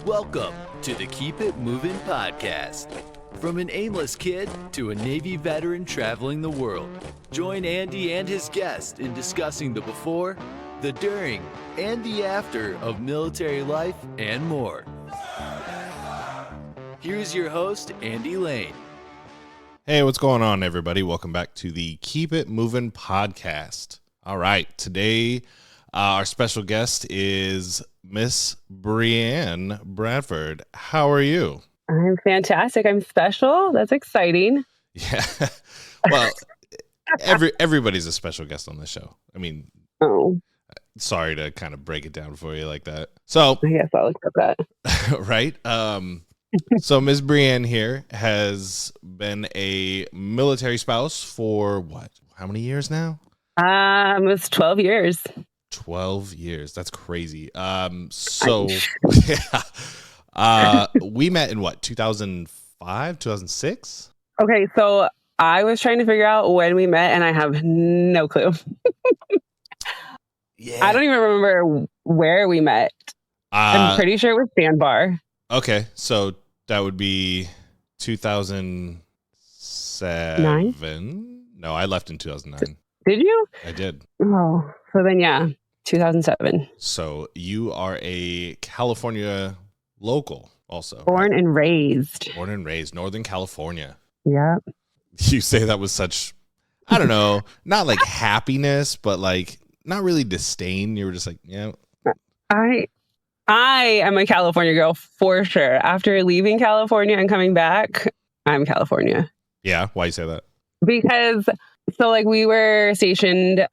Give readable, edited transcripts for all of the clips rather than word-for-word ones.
Welcome to the Keep It Movin' podcast. From an aimless kid to a Navy veteran traveling the world, join Andy and his guest in discussing the before, the during, and the after of military life and more. Here's your host, Andy Lane. Hey, what's going on, everybody? Welcome back to the Keep It Movin' podcast. All right, today our special guest is Miss Brienne Bradford. How are you? I'm fantastic. I'm special. That's exciting. Yeah. Well, everybody's a special guest on this show. I mean, sorry to kind of break it down for you like that. So, I guess I'll accept that. right? So Ms. Brienne here has been a military spouse for what? How many years now? It's 12 years. 12 years. That's crazy. So we met in what, 2005, 2006? Okay, so I was trying to figure out when we met and I have no clue. Yeah. I don't even remember where we met. I'm pretty sure it was Sandbar. Okay, so that would be 2007. No, I left in 2009. Did you? I did. Oh, so then yeah, 2007. So you are a California local also. Born and raised. Born and raised, Northern California. Yeah. You say that with such, I don't know, not like happiness, but like not really disdain. You were just like, yeah. I am a California girl for sure. After leaving California and coming back, I'm California. Yeah, why you say that? Because so like we were stationed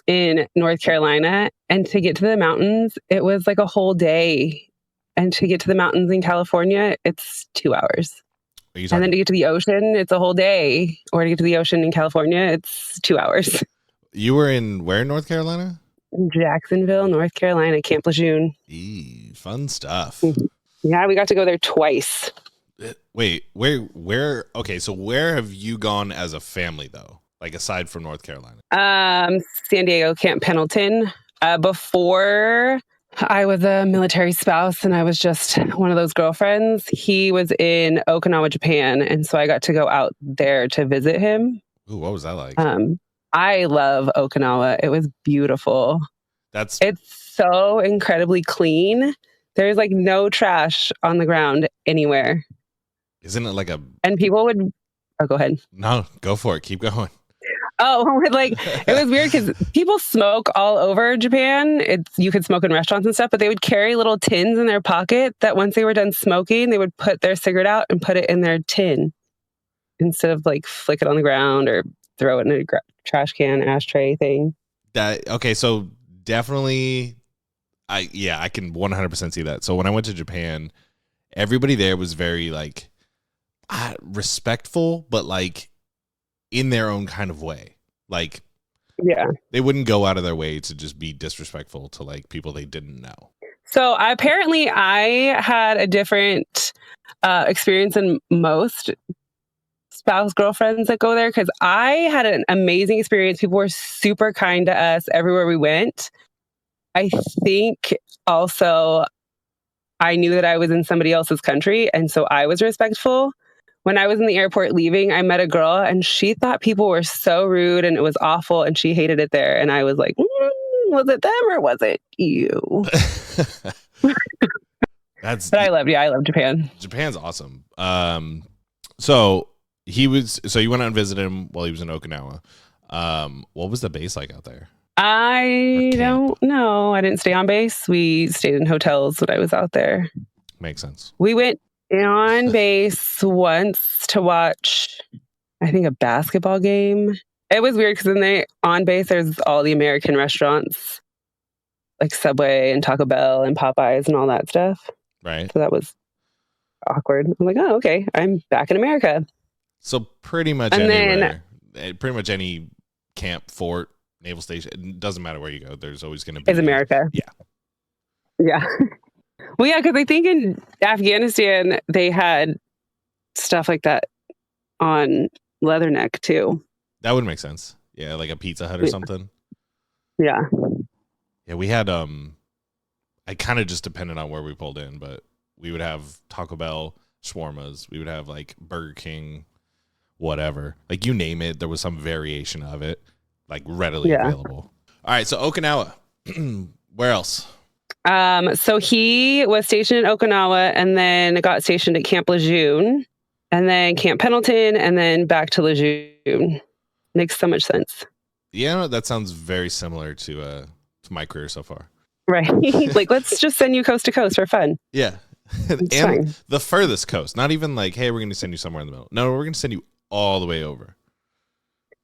in North Carolina, and to get to the mountains, it was like a whole day. And to get to the mountains in California, it's 2 hours. And then to get to the ocean, it's a whole day. Or to get to the ocean in California, it's 2 hours. You were in where in North Carolina? Jacksonville, North Carolina, Camp Lejeune. Fun stuff. Yeah, we got to go there twice. Wait, where? Okay, so where have you gone as a family though? Like aside from North Carolina? San Diego, Camp Pendleton. Before I was a military spouse and I was just one of those girlfriends, he was in Okinawa, Japan, and so I got to go out there to visit him. Ooh, what was that like? I love Okinawa. It was beautiful. It's so incredibly clean. There's like no trash on the ground anywhere. Isn't it like and people would, go ahead. No, go for it. Keep going. Like it was weird because people smoke all over Japan. You could smoke in restaurants and stuff, but they would carry little tins in their pocket that once they were done smoking, they would put their cigarette out and put it in their tin instead of like flick it on the ground or throw it in a trash can ashtray thing. Okay, so definitely, I can 100% see that. So when I went to Japan, everybody there was very like respectful, but like in their own kind of way. Like, yeah, they wouldn't go out of their way to just be disrespectful to like people they didn't know. So apparently I had a different experience than most spouse girlfriends that go there, because I had an amazing experience. People were super kind to us everywhere we went. I think also I knew that I was in somebody else's country, and so I was respectful. When I was in the airport leaving, I met a girl and she thought people were so rude and it was awful and she hated it there. And I was like, was it them or was it you? But I loved Japan. Japan's awesome. So you went out and visited him while he was in Okinawa. What was the base like out there? I don't know. I didn't stay on base. We stayed in hotels when I was out there. Makes sense. We went on base once to watch, I think, a basketball game. It was weird because on base, there's all the American restaurants like Subway and Taco Bell and Popeyes and all that stuff. Right. So that was awkward. I'm like, oh, okay, I'm back in America. So pretty much anywhere, pretty much any camp, fort, naval station, it doesn't matter where you go, there's always going to be. It's America. Yeah. Yeah. Well, yeah, because I think in Afghanistan, they had stuff like that on Leatherneck, too. That would make sense. Yeah, like a Pizza Hut or something. Yeah. Yeah, we had, I kind of just depended on where we pulled in, but we would have Taco Bell shawarmas. We would have like Burger King, whatever. Like you name it, there was some variation of it, like readily available. All right, so Okinawa. Where else? So he was stationed in Okinawa and then got stationed at Camp Lejeune and then Camp Pendleton and then back to Lejeune. Makes so much sense. Yeah, that sounds very similar to my career so far. Right. Like, let's just send you coast to coast for fun. Yeah. And fine. The furthest coast. Not even like, hey, we're going to send you somewhere in the middle. No, we're going to send you all the way over.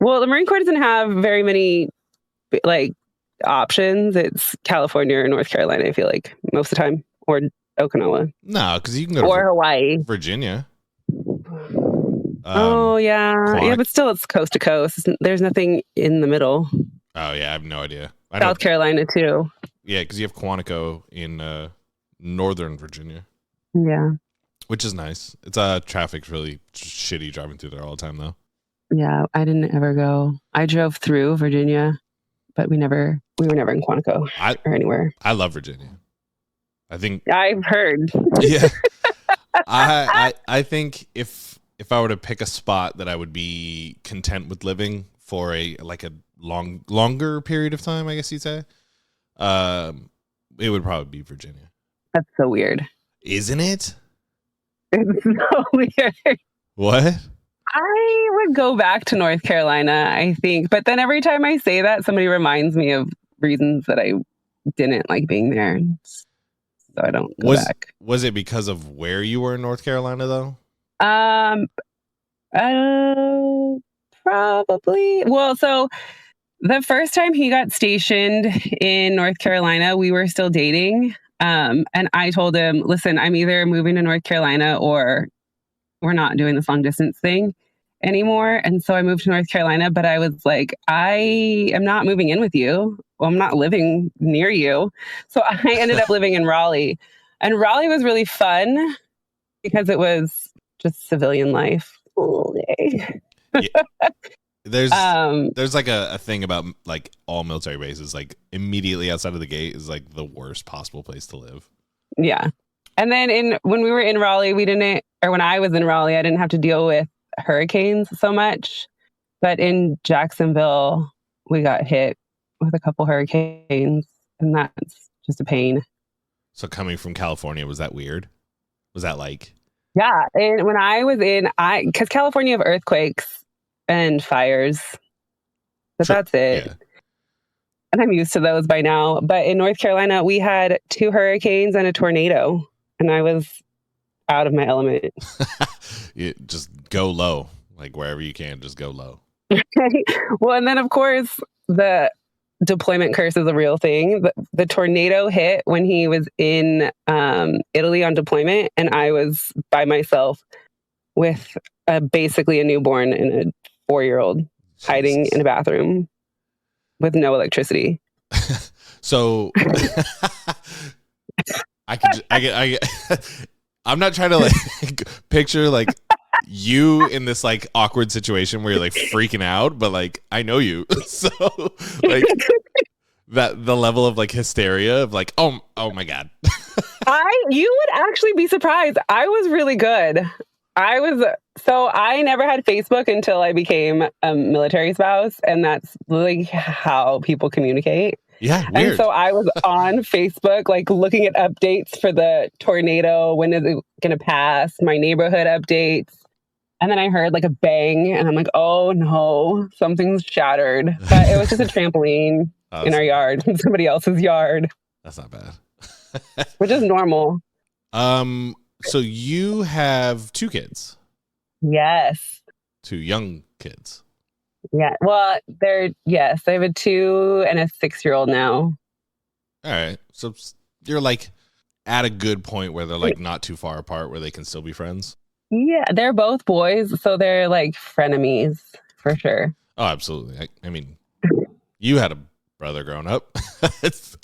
Well, the Marine Corps doesn't have very many like options. It's California or North Carolina, I feel like, most of the time. Or Okinawa. No, because you can go to Hawaii. Virginia. Oh, yeah. Yeah, but still, it's coast to coast. There's nothing in the middle. Oh, yeah. I have no idea. South Carolina, too. Yeah, because you have Quantico in Northern Virginia. Yeah. Which is nice. It's traffic's really shitty driving through there all the time, though. Yeah, I didn't ever go. I drove through Virginia, but we were never in Quantico or anywhere. I love Virginia. I think I've heard. Yeah. I think if I were to pick a spot that I would be content with living for a longer period of time, I guess you'd say, it would probably be Virginia. That's so weird. Isn't it? It's so weird. What? I would go back to North Carolina, I think. But then every time I say that, somebody reminds me of reasons that I didn't like being there. So I don't go back. Was it because of where you were in North Carolina, though? Probably. Well, so the first time he got stationed in North Carolina, we were still dating. And I told him, listen, I'm either moving to North Carolina or we're not doing this long distance thing anymore. And so I moved to North Carolina, but I was like, I am not moving in with you. Well, I'm not living near you. So I ended up living in Raleigh. And Raleigh was really fun because it was just civilian life. Oh, yay. Yeah. There's like a thing about like all military bases, like immediately outside of the gate is like the worst possible place to live. Yeah. And then when we were in Raleigh, when I was in Raleigh, I didn't have to deal with hurricanes so much. But in Jacksonville, we got hit with a couple hurricanes, and that's just a pain. So coming from California, was that weird? Was that like? Yeah. And when I was because California have earthquakes and fires, but Sure. that's it. Yeah. And I'm used to those by now. But in North Carolina, we had 2 hurricanes and a tornado, and I was out of my element. You just go low, like wherever you can, just go low. Well, and then of course the deployment curse is a real thing. The tornado hit when he was in Italy on deployment, and I was by myself with basically a newborn and a 4-year-old hiding in a bathroom with no electricity. So I'm not trying to like picture like you in this like awkward situation where you're like freaking out, but like I know you, so like that the level of like hysteria of like oh my god. You would actually be surprised. I was really good. I never had Facebook until I became a military spouse, and that's like how people communicate. Yeah, weird. And so I was on Facebook, like looking at updates for the tornado. When is it going to pass? My neighborhood updates. And then I heard like a bang, and I'm like, oh no, something's shattered. But it was just a trampoline in our yard, in somebody else's yard. That's not bad. Which is normal. So you have 2 kids. Yes. 2 young kids. Yeah. Well, I have a 2 and a 6-year-old now. All right. So you're like at a good point where they're like not too far apart where they can still be friends. Yeah. They're both boys. So they're like frenemies for sure. Oh, absolutely. I mean, you had a brother growing up.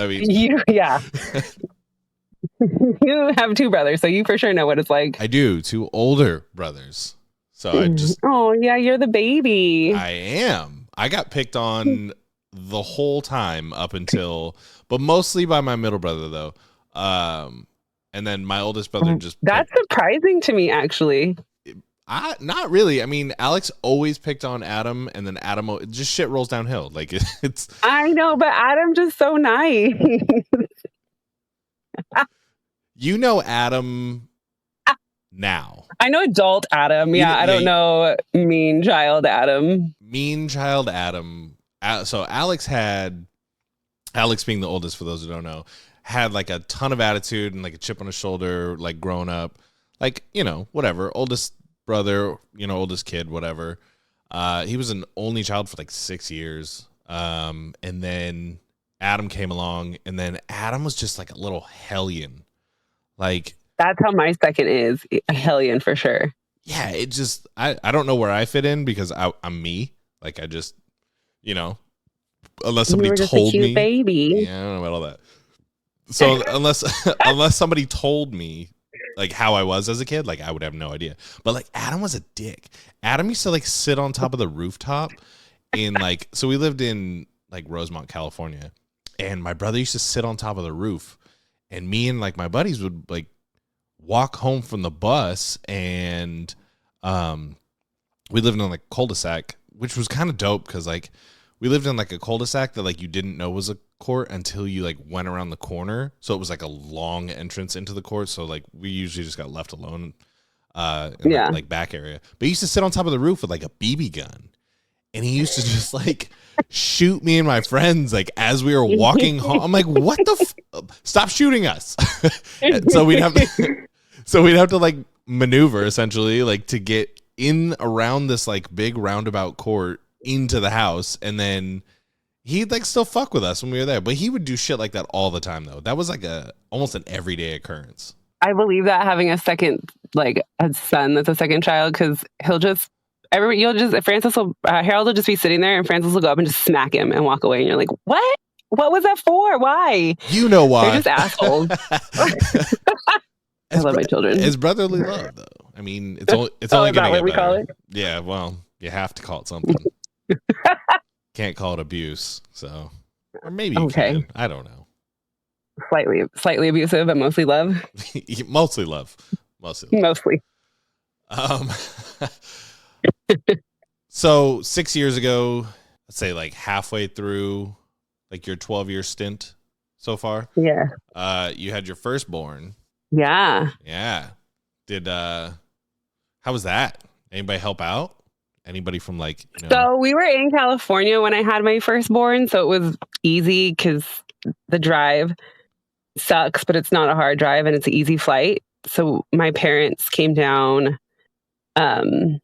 Yeah. You have 2 brothers, so you for sure know what it's like. I do. 2 older brothers. So I just... Oh, yeah, you're the baby. I am. I got picked on the whole time up until... But mostly by my middle brother, though. And And then my oldest brother just That's surprising to me, actually. not really. I mean, Alex always picked on Adam, and then Adam just shit rolls downhill. Like it's. I know, but Adam's just so nice. You know Adam now. I know adult Adam. Yeah, I don't know mean child Adam. Mean child Adam. So Alex being the oldest, for those who don't know, had like a ton of attitude and like a chip on his shoulder, like growing up, like, you know, whatever. Oldest brother, you know, oldest kid, whatever. He was an only child for like 6 years. And then Adam came along, and then Adam was just like a little hellion. Like, that's how my second is, a hellion for sure. Yeah, it just, I don't know where I fit in because I'm me. Like, I just, you know, unless somebody told me. Baby. Yeah, I don't know about all that. So unless somebody told me like how I was as a kid, like I would have no idea. But like Adam was a dick. Adam used to like sit on top of the rooftop in like, so we lived in like Rosemont, California, and my brother used to sit on top of the roof, and me and like my buddies would like walk home from the bus, and we lived in like a cul-de-sac, which was kind of dope because like we lived in like a cul-de-sac that like you didn't know was a court until you like went around the corner. So it was like a long entrance into the court. So like we usually just got left alone in the like back area. But he used to sit on top of the roof with like a BB gun. And he used to just like shoot me and my friends like as we were walking home. I'm like, what the stop shooting us. So we'd have to like maneuver essentially like to get in around this like big roundabout court into the house, and then he'd like still fuck with us when we were there, but he would do shit like that all the time though. That was like almost an everyday occurrence. I believe that, having a second, like a son that's a second child, because Harold will just be sitting there, and Francis will go up and just smack him and walk away, and you're like, what was that for? Why? You know why. They're just assholes. I love my children. It's brotherly love though. I mean, it's only gonna get we better. Call it? Yeah, well, you have to call it something. Can't call it abuse, so, or maybe you can. I don't know. Slightly abusive, but mostly love. Mostly love. Mostly. So 6 years ago, let's say like halfway through like your 12-year stint so far. Yeah. You had your firstborn. Yeah. Yeah. How was that? Anybody help out? Anybody from like, you know? So we were in California when I had my firstborn, so it was easy because the drive sucks, but it's not a hard drive and it's an easy flight. So my parents came down. That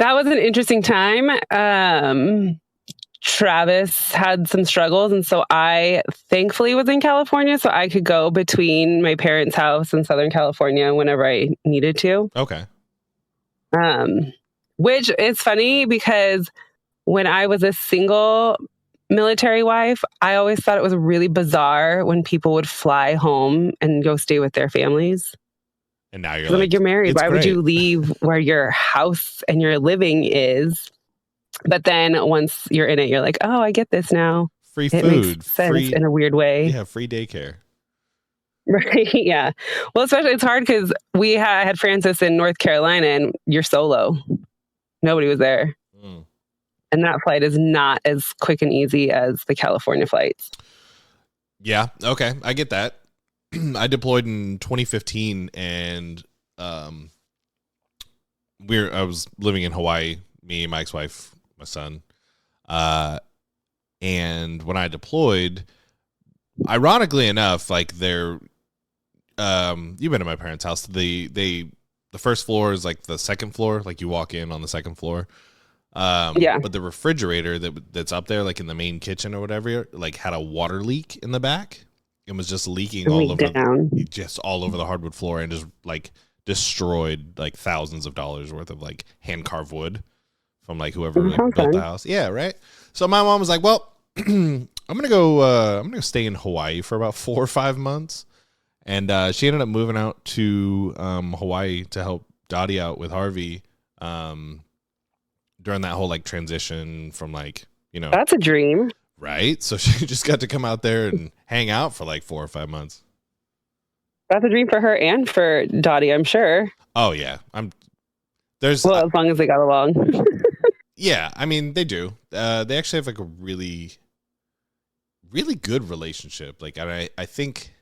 was an interesting time. Travis had some struggles, and so I thankfully was in California, so I could go between my parents' house in Southern California whenever I needed to. Okay. Which is funny because when I was a single military wife, I always thought it was really bizarre when people would fly home and go stay with their families. And now you're like, you're married. Why would great. you leave where your house and your living is? But then once you're in it, you're like, oh, I get this now. Free it food. Makes sense in a weird way. Yeah, free daycare. Right. Yeah. Well, especially it's hard because I had Francis in North Carolina, and you're solo. Nobody was there. Mm. And that flight is not as quick and easy as the California flights. Yeah. Okay. I get that. I deployed in 2015, and I was living in Hawaii, me, my ex-wife, my son. And when I deployed, ironically enough, like you've been to my parents' house. The first floor is like the second floor, like you walk in on the second floor. Yeah. But the refrigerator that's up there, like in the main kitchen or whatever, like had a water leak in the back. It was just leaking all over the hardwood floor, and just like destroyed like thousands of dollars worth of like hand carved wood from like whoever like, built the house. Yeah, right. So my mom was like, "Well, I'm gonna go stay in Hawaii for about 4 or 5 months," and she ended up moving out to Hawaii to help Dottie out with Harvey during that whole like transition from like, you know, that's a dream. Right. So she just got to come out there and hang out for like 4 or 5 months. That's a dream for her and for Dottie, I'm sure. Oh yeah, as long as they got along. Yeah, I mean they do. They actually have like a really, really good relationship. Like I think,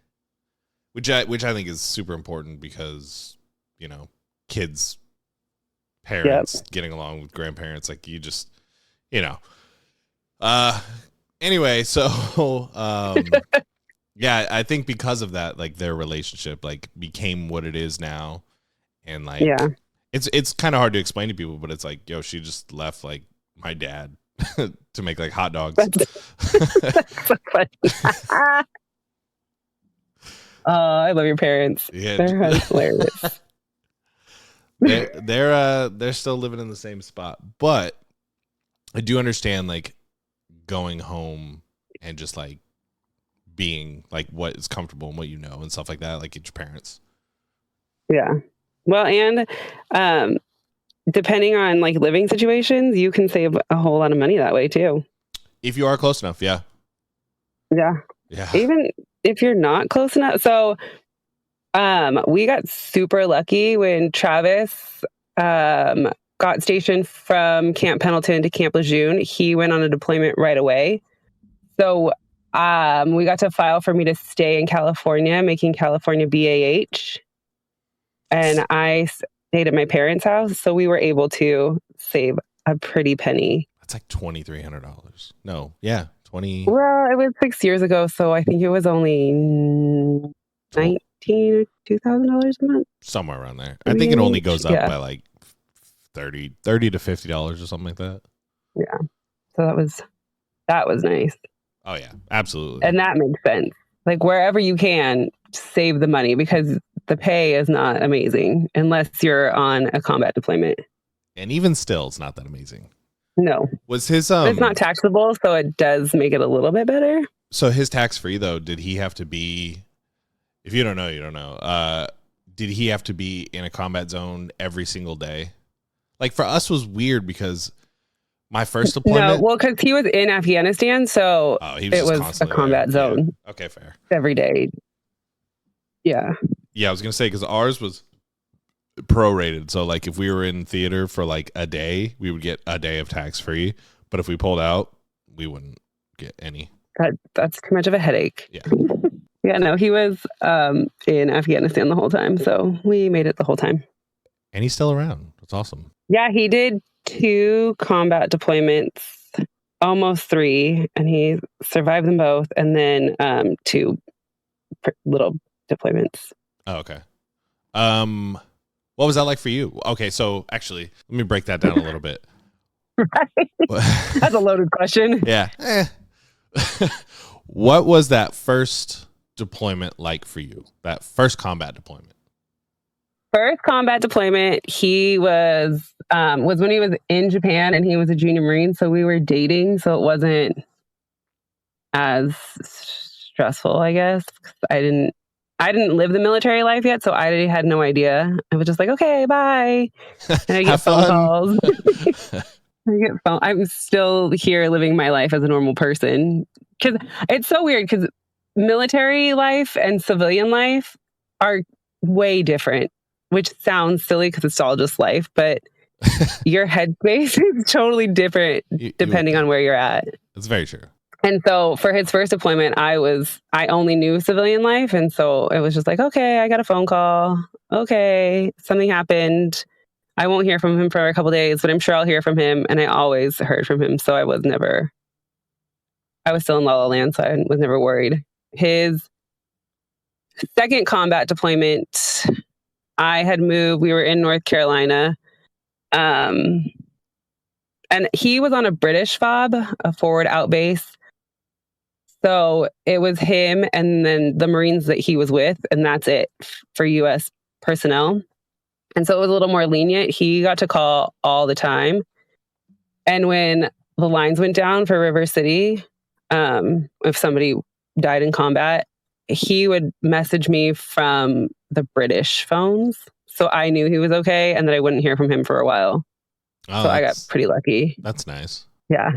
which I think is super important because kids, parents getting along with grandparents, like you just anyway, so yeah, I think because of that, like their relationship like became what it is now, and like it's kind of hard to explain to people, but it's like, yo, she just left like my dad to make like hot dogs. That's so funny. I love your parents. Yeah, they're hilarious. they're still living in the same spot, but I do understand like going home and just like being like what is comfortable and what and stuff like that, like it's your parents. Yeah. Well, and depending on like living situations, you can save a whole lot of money that way too. If you are close enough, yeah. Yeah. Even if you're not close enough. So we got super lucky when Travis got stationed from Camp Pendleton to Camp Lejeune. He went on a deployment right away. So we got to file for me to stay in California, making California BAH. And I stayed at my parents' house. So we were able to save a pretty penny. That's like $2,300. No, yeah, 20. Well, it was 6 years ago. So I think it was only $19,000 or $2,000 a month. Somewhere around there. I think it only goes up by like $30 to $50 or something like that. Yeah. So that was nice. Oh yeah, absolutely. And that makes sense. Like wherever you can, save the money because the pay is not amazing unless you're on a combat deployment. And even still, it's not that amazing. No. Was his it's not taxable, so it does make it a little bit better. So his tax-free though, did he have to be, if you don't know, you don't know. Did he have to be in a combat zone every single day? Like for us was weird because my first deployment. No, well, because he was in Afghanistan, so it was a combat zone. Yeah. Okay, fair. Every day. Yeah. Yeah, I was gonna say because ours was prorated. So like if we were in theater for like a day, we would get a day of tax free. But if we pulled out, we wouldn't get any. That's too much of a headache. Yeah. Yeah, no, he was in Afghanistan the whole time, so we made it the whole time. And he's still around. That's awesome. Yeah, he did 2 combat deployments, almost 3, and he survived them both, and then 2 little deployments. Oh, okay. What was that like for you? Okay, so actually, let me break that down a little bit. Right? That's a loaded question. Yeah. What was that first deployment like for you? That first combat deployment? First combat deployment, he was when he was in Japan and he was a junior Marine, so we were dating, so it wasn't as stressful, I guess. I didn't live the military life yet, so I had no idea. I was just like, okay, bye. And I get phone calls. I'm still here living my life as a normal person. Because it's so weird because military life and civilian life are way different, which sounds silly because it's all just life, but your headspace is totally different depending on where you're at. That's very true. And so for his first deployment, I only knew civilian life. And so it was just like, okay, I got a phone call. Okay, something happened. I won't hear from him for a couple of days, but I'm sure I'll hear from him. And I always heard from him. So I was still in La La Land, so I was never worried. His second combat deployment, I had moved. We were in North Carolina. And he was on a British FOB, a forward out base. So it was him and then the Marines that he was with, and that's it for U.S. personnel. And so it was a little more lenient. He got to call all the time. And when the lines went down for River City, if somebody died in combat, he would message me from the British phones. So I knew he was okay and that I wouldn't hear from him for a while. Oh, so I got pretty lucky. That's nice. Yeah.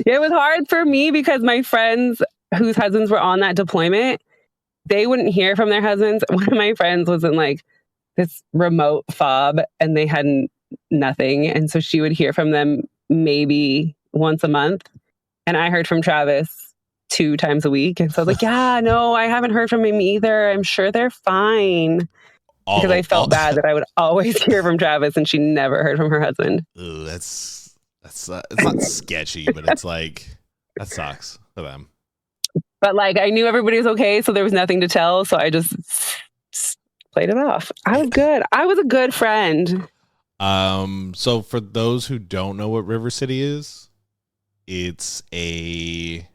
It was hard for me because my friends whose husbands were on that deployment, they wouldn't hear from their husbands. One of my friends was in like this remote fob and they had nothing. And so she would hear from them maybe once a month. And I heard from Travis 2 times a week. And so I was like, yeah, no, I haven't heard from him either. I'm sure they're fine. Because I felt bad that I would always hear from Travis and she never heard from her husband. Ooh, that's it's not sketchy, but it's like, that sucks for them. But like, I knew everybody was okay, so there was nothing to tell. So I just played it off. I was good. I was a good friend. So for those who don't know what River City is, it's a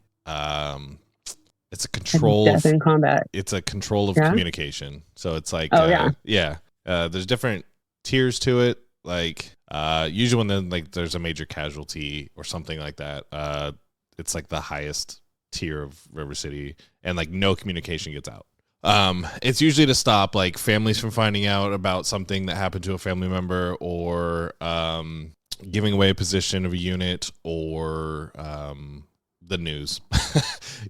control Death in combat. It's a control of communication. So it's like, there's different tiers to it. Like, usually when then like there's a major casualty or something like that, it's like the highest tier of River City, and like no communication gets out. It's usually to stop like families from finding out about something that happened to a family member, or giving away a position of a unit, or the news.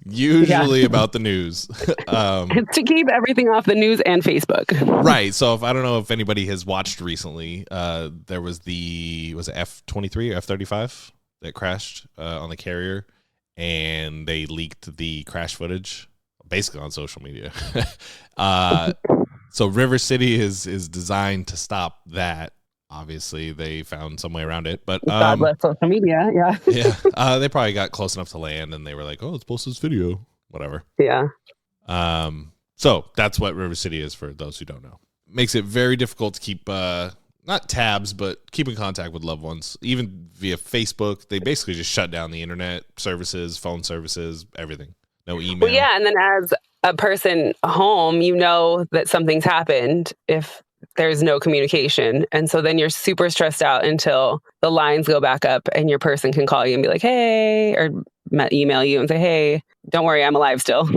Usually about the news. It's to keep everything off the news and Facebook. Right. So I don't know if anybody has watched recently, there was it F-23 or F-35 that crashed on the carrier, and they leaked the crash footage basically on social media. So River City is designed to stop that. Obviously, they found some way around it, but God bless social media. Yeah. Yeah. They probably got close enough to land, and they were like, "Oh, let's post this video." Whatever. Yeah. So that's what River City is for those who don't know. Makes it very difficult to keep not tabs, but keep in contact with loved ones, even via Facebook. They basically just shut down the internet services, phone services, everything. No email. Well, yeah, and then as a person home, you know that something's happened if there's no communication. And so then you're super stressed out until the lines go back up and your person can call you and be like, hey, or email you and say, hey, don't worry, I'm alive still.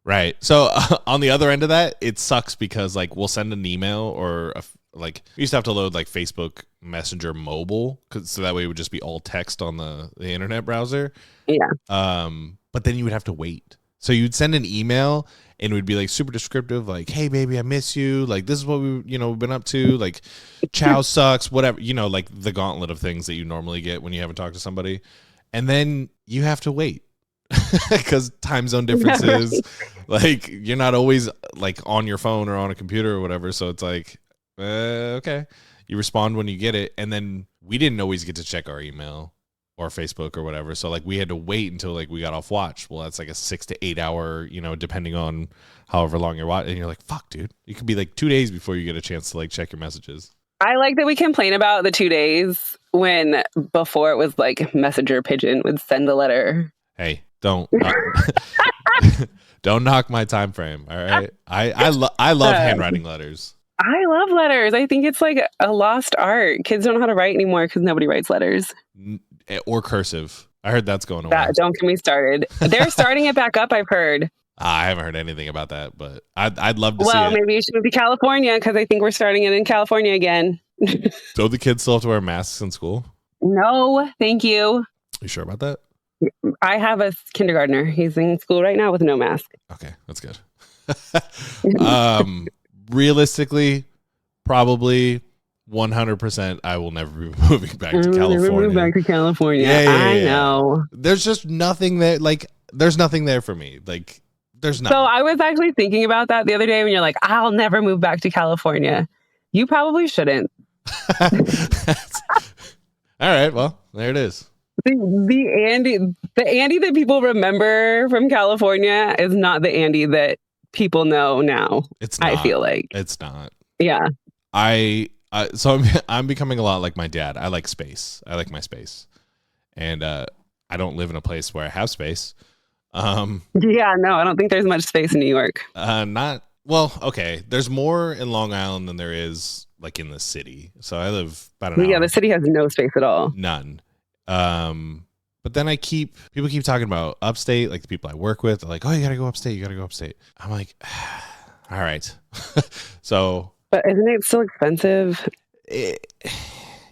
Right. So on the other end of that, it sucks because like we'll send an email or like we used to have to load like Facebook Messenger mobile, so that way it would just be all text on the internet browser. Yeah. But then you would have to wait. So you'd send an email and it would be like super descriptive, like, hey baby, I miss you. Like, this is what we've been up to. Like, chow sucks, whatever, like the gauntlet of things that you normally get when you haven't talked to somebody. And then you have to wait because time zone differences, like you're not always like on your phone or on a computer or whatever. So it's like, okay, you respond when you get it. And then we didn't always get to check our email or Facebook or whatever. So like we had to wait until like we got off watch. Well, that's like a 6 to 8 hour, depending on however long you're watching. And you're like, fuck, dude. It could be like 2 days before you get a chance to like check your messages. I like that we complain about the 2 days when before it was like Messenger Pigeon would send a letter. Hey, don't knock my time frame. All right. I love handwriting letters. I love letters. I think it's like a lost art. Kids don't know how to write anymore because nobody writes letters. Or cursive. I heard that's going away. Don't get me started. They're starting it back up, I've heard. I haven't heard anything about that, but I'd love to see it. Well, maybe you should move to California because I think we're starting it in California again. Don't the kids still have to wear masks in school? No, thank you. You sure about that? I have a kindergartner. He's in school right now with no mask. Okay, that's good. Realistically, probably 100%, I will never be moving back to California. Never move back to California. Yeah. I know. There's just nothing there. Like, there's nothing there for me. Like, there's nothing. So I was actually thinking about that the other day when you're like, I'll never move back to California. You probably shouldn't. All right. Well, there it is. The Andy that people remember from California is not the Andy that people know now. It's not. I feel like it's not. Yeah. So I'm becoming a lot like my dad. I like space. I like my space, and I don't live in a place where I have space. Yeah, no, I don't think there's much space in New York. Okay. There's more in Long Island than there is like in the city. So I live about an hour. Yeah, the city has no space at all. None. But then people keep talking about upstate, like the people I work with. They're like, oh, you gotta go upstate. You gotta go upstate. I'm like, all right. So. But isn't it still expensive?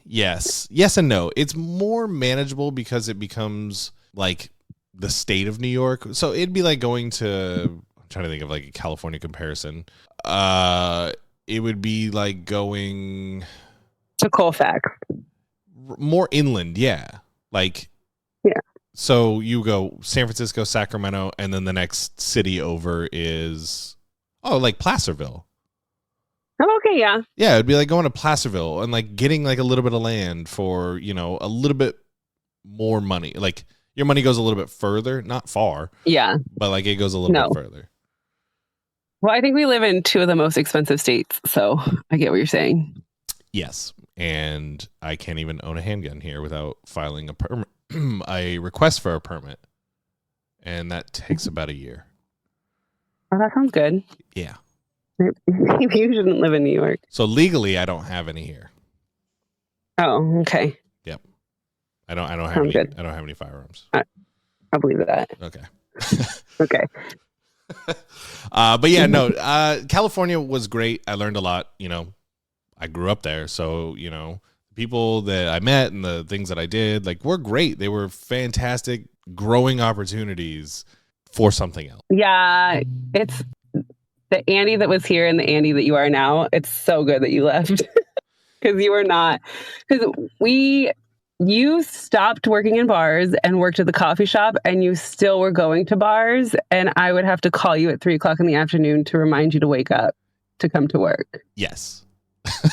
Yes and no. It's more manageable because it becomes like the state of New York. So it'd be like going to, I'm trying to think of like a California comparison. It would be like going to Colfax. More inland, yeah. Like, yeah. So you go San Francisco, Sacramento, and then the next city over is like Placerville. Oh, okay, yeah. Yeah, it'd be like going to Placerville and like getting like a little bit of land for, a little bit more money. Like your money goes a little bit further, not far. Yeah. But like it goes a little bit further. Well, I think we live in two of the most expensive states, so I get what you're saying. Yes, and I can't even own a handgun here without filing a permit, a request for a permit, and that takes about a year. Oh, that sounds good. Yeah. Maybe you shouldn't live in New York. So legally, I don't have any here. Oh, okay. Yep. I don't have sounds any. Good. I don't have any firearms. I'll believe that. Okay. Okay. But yeah, no. California was great. I learned a lot. I grew up there, so people that I met and the things that I did, like, were great. They were fantastic, growing opportunities for something else. Yeah, it's the Andy that was here and the Andy that you are now. It's so good that you left because you were not. Because you stopped working in bars and worked at the coffee shop, and you still were going to bars, and I would have to call you at 3:00 in the afternoon to remind you to wake up to come to work. Yes.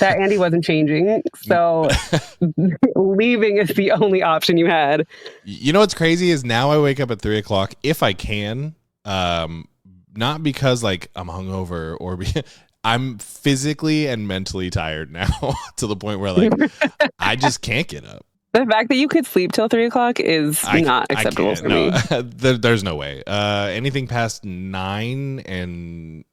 That Andy wasn't changing, so leaving is the only option you had. You know what's crazy is now I wake up at 3:00 if I can, not because like I'm hungover or I'm physically and mentally tired now to the point where like I just can't get up. The fact that you could sleep till 3:00 is not acceptable for me. There's no way. Anything past 9 and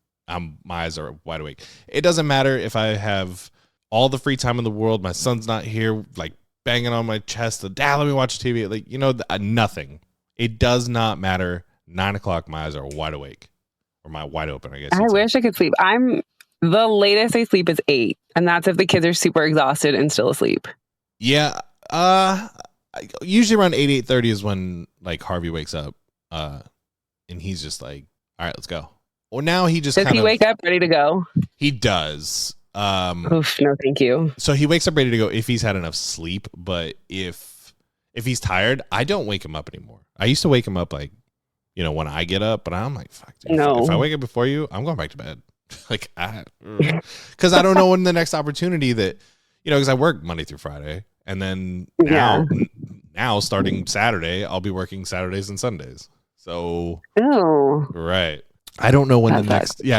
my eyes are wide awake. It doesn't matter if I have all the free time in the world. My son's not here, like banging on my chest. Dad, let me watch TV. Like, nothing. It does not matter. 9:00, my eyes are wide awake, or my wide open, I guess. I wish I could sleep. The latest I sleep is 8, and that's if the kids are super exhausted and still asleep. Yeah. Usually around 8:30 is when like Harvey wakes up, and he's just like, all right, let's go. Well, now he just does he wake up ready to go? He does. Oof, no, thank you. So he wakes up ready to go if he's had enough sleep, but if he's tired, I don't wake him up anymore. I used to wake him up like, when I get up, but I'm like, fuck, dude, no. If I wake up before you, I'm going back to bed. Like, because I don't know when the next opportunity that, because I work Monday through Friday, and then now starting Saturday, I'll be working Saturdays and Sundays. So, right. I don't know when I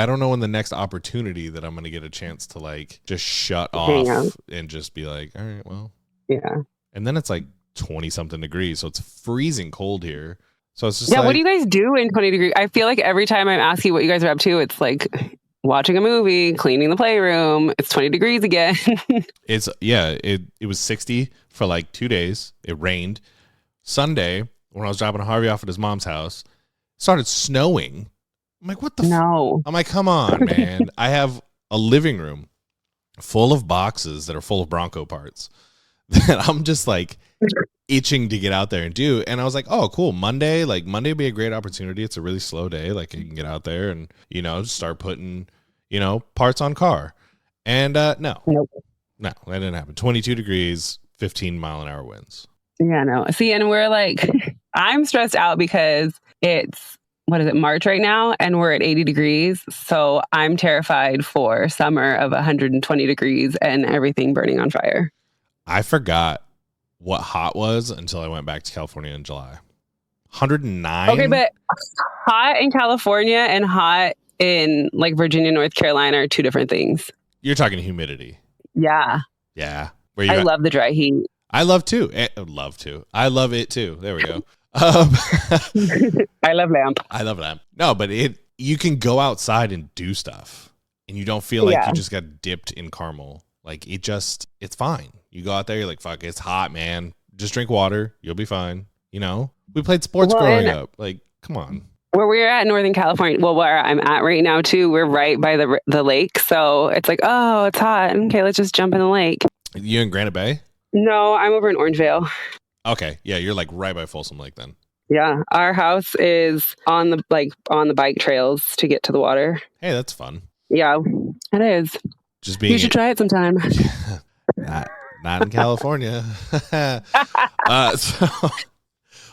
don't know when the next opportunity that I'm going to get a chance to like just shut off and just be like, all right, well, yeah. And then it's like 20 something degrees. So it's freezing cold here. So it's just what do you guys do in 20 degrees? I feel like every time I'm asking what you guys are up to, it's like watching a movie, cleaning the playroom. It's 20 degrees again. It was 60 for like 2 days. It rained. Sunday, when I was dropping Harvey off at his mom's house, it started snowing. I'm like, what the No. I'm like, come on, man. I have a living room full of boxes that are full of Bronco parts that I'm just like itching to get out there and do. And I was like, oh, cool. Monday would be a great opportunity. It's a really slow day. Like, I can get out there and, start putting, parts on car. And no, that didn't happen. 22 degrees, 15-mile-an-hour winds. Yeah, no. See, and we're like, I'm stressed out because it's, March right now, and we're at 80 degrees. So I'm terrified for summer of 120 degrees and everything burning on fire. I forgot what hot was until I went back to California in July. 109. Okay, but hot in California and hot in like Virginia, North Carolina are two different things. You're talking humidity. Yeah. Yeah. I love the dry heat. I love too. I love it too. There we go. I love lamp. No, but you can go outside and do stuff and you don't feel like you just got dipped in caramel. Like it's fine. You go out there, you're like, fuck, it's hot, man. Just drink water. You'll be fine. We played sports growing up. Like, come on. Where we're at in Northern California, where I'm at right now too, we're right by the lake. So it's like, oh, it's hot. Okay, let's just jump in the lake. You in Granite Bay? No, I'm over in Orangevale. Okay. Yeah, you're like right by Folsom Lake then. Yeah, our house is on the bike trails to get to the water. Hey, that's fun. Yeah, it is. Just You being should try it sometime. not in California. So,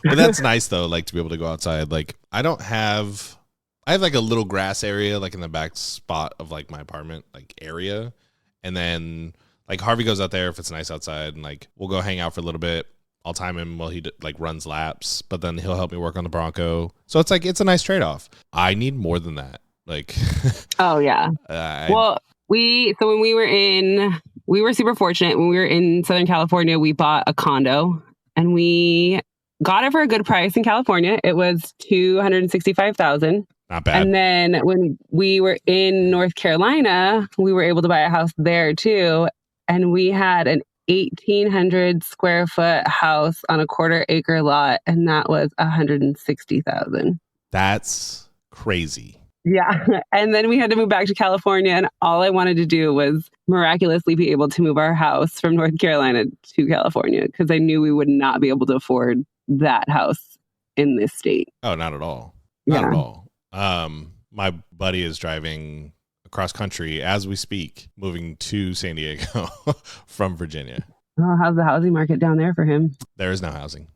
but that's nice though, like to be able to go outside. Like I have like a little grass area like in the back spot of like my apartment like area, and then like Harvey goes out there if it's nice outside, and like we'll go hang out for a little bit. I'll time him while he like runs laps, but then he'll help me work on the Bronco. So it's like it's a nice trade-off. I need more than that. Like, oh yeah. Well, we were super fortunate when we were in Southern California. We bought a condo and we got it for a good price in California. It was $265,000. Not bad. And then when we were in North Carolina, we were able to buy a house there too, and we had an 1,800 square foot house on a 1/4 acre lot, and that was $160,000. That's crazy. Yeah. And then we had to move back to California, and all I wanted to do was miraculously be able to move our house from North Carolina to California, because I knew we would not be able to afford that house in this state. Oh, not at all. Not at all. My buddy is driving across country as we speak, moving to San Diego from Virginia. Oh, how's the housing market down there for him? There is no housing.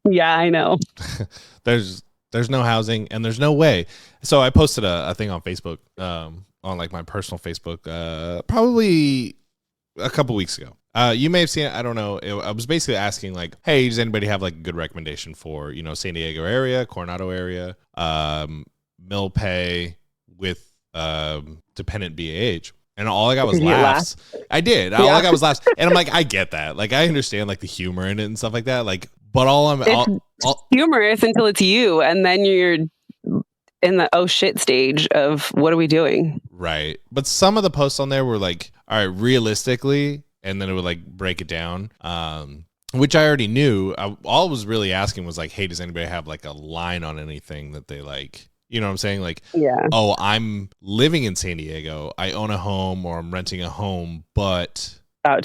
Yeah, I know. There's no housing, and there's no way. So I posted a thing on Facebook, on like my personal Facebook, probably a couple weeks ago. You may have seen it. I don't know. I was basically asking like, hey, does anybody have like a good recommendation for, you know, San Diego area, Coronado area, mill pay with dependent BAH? And all I got was laughs. I did. All I got was laughs. And I'm like, I get that. Like, I understand like the humor in it and stuff like that. Like, but it's humorous until it's you, and then you're in the oh shit stage of what are we doing? Right. But some of the posts on there were like, all right, realistically, and then it would like break it down, which I already knew. All I was really asking was like, hey, does anybody have like a line on anything that they like? You know what I'm saying? Like, yeah. Oh, I'm living in San Diego. I own a home or I'm renting a home, but I'm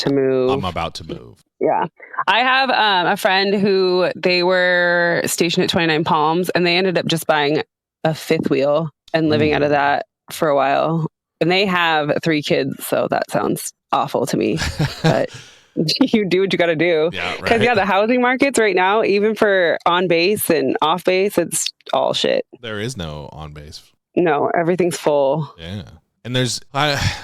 about to move. Yeah. I have a friend who they were stationed at 29 Palms, and they ended up just buying a fifth wheel and living out of that for a while. And they have 3 kids, so that sounds awful to me. But you do what you got to do. Yeah, right. Because the housing markets right now, even for on base and off base, it's all shit. There is no on base. No, everything's full. Yeah. And there's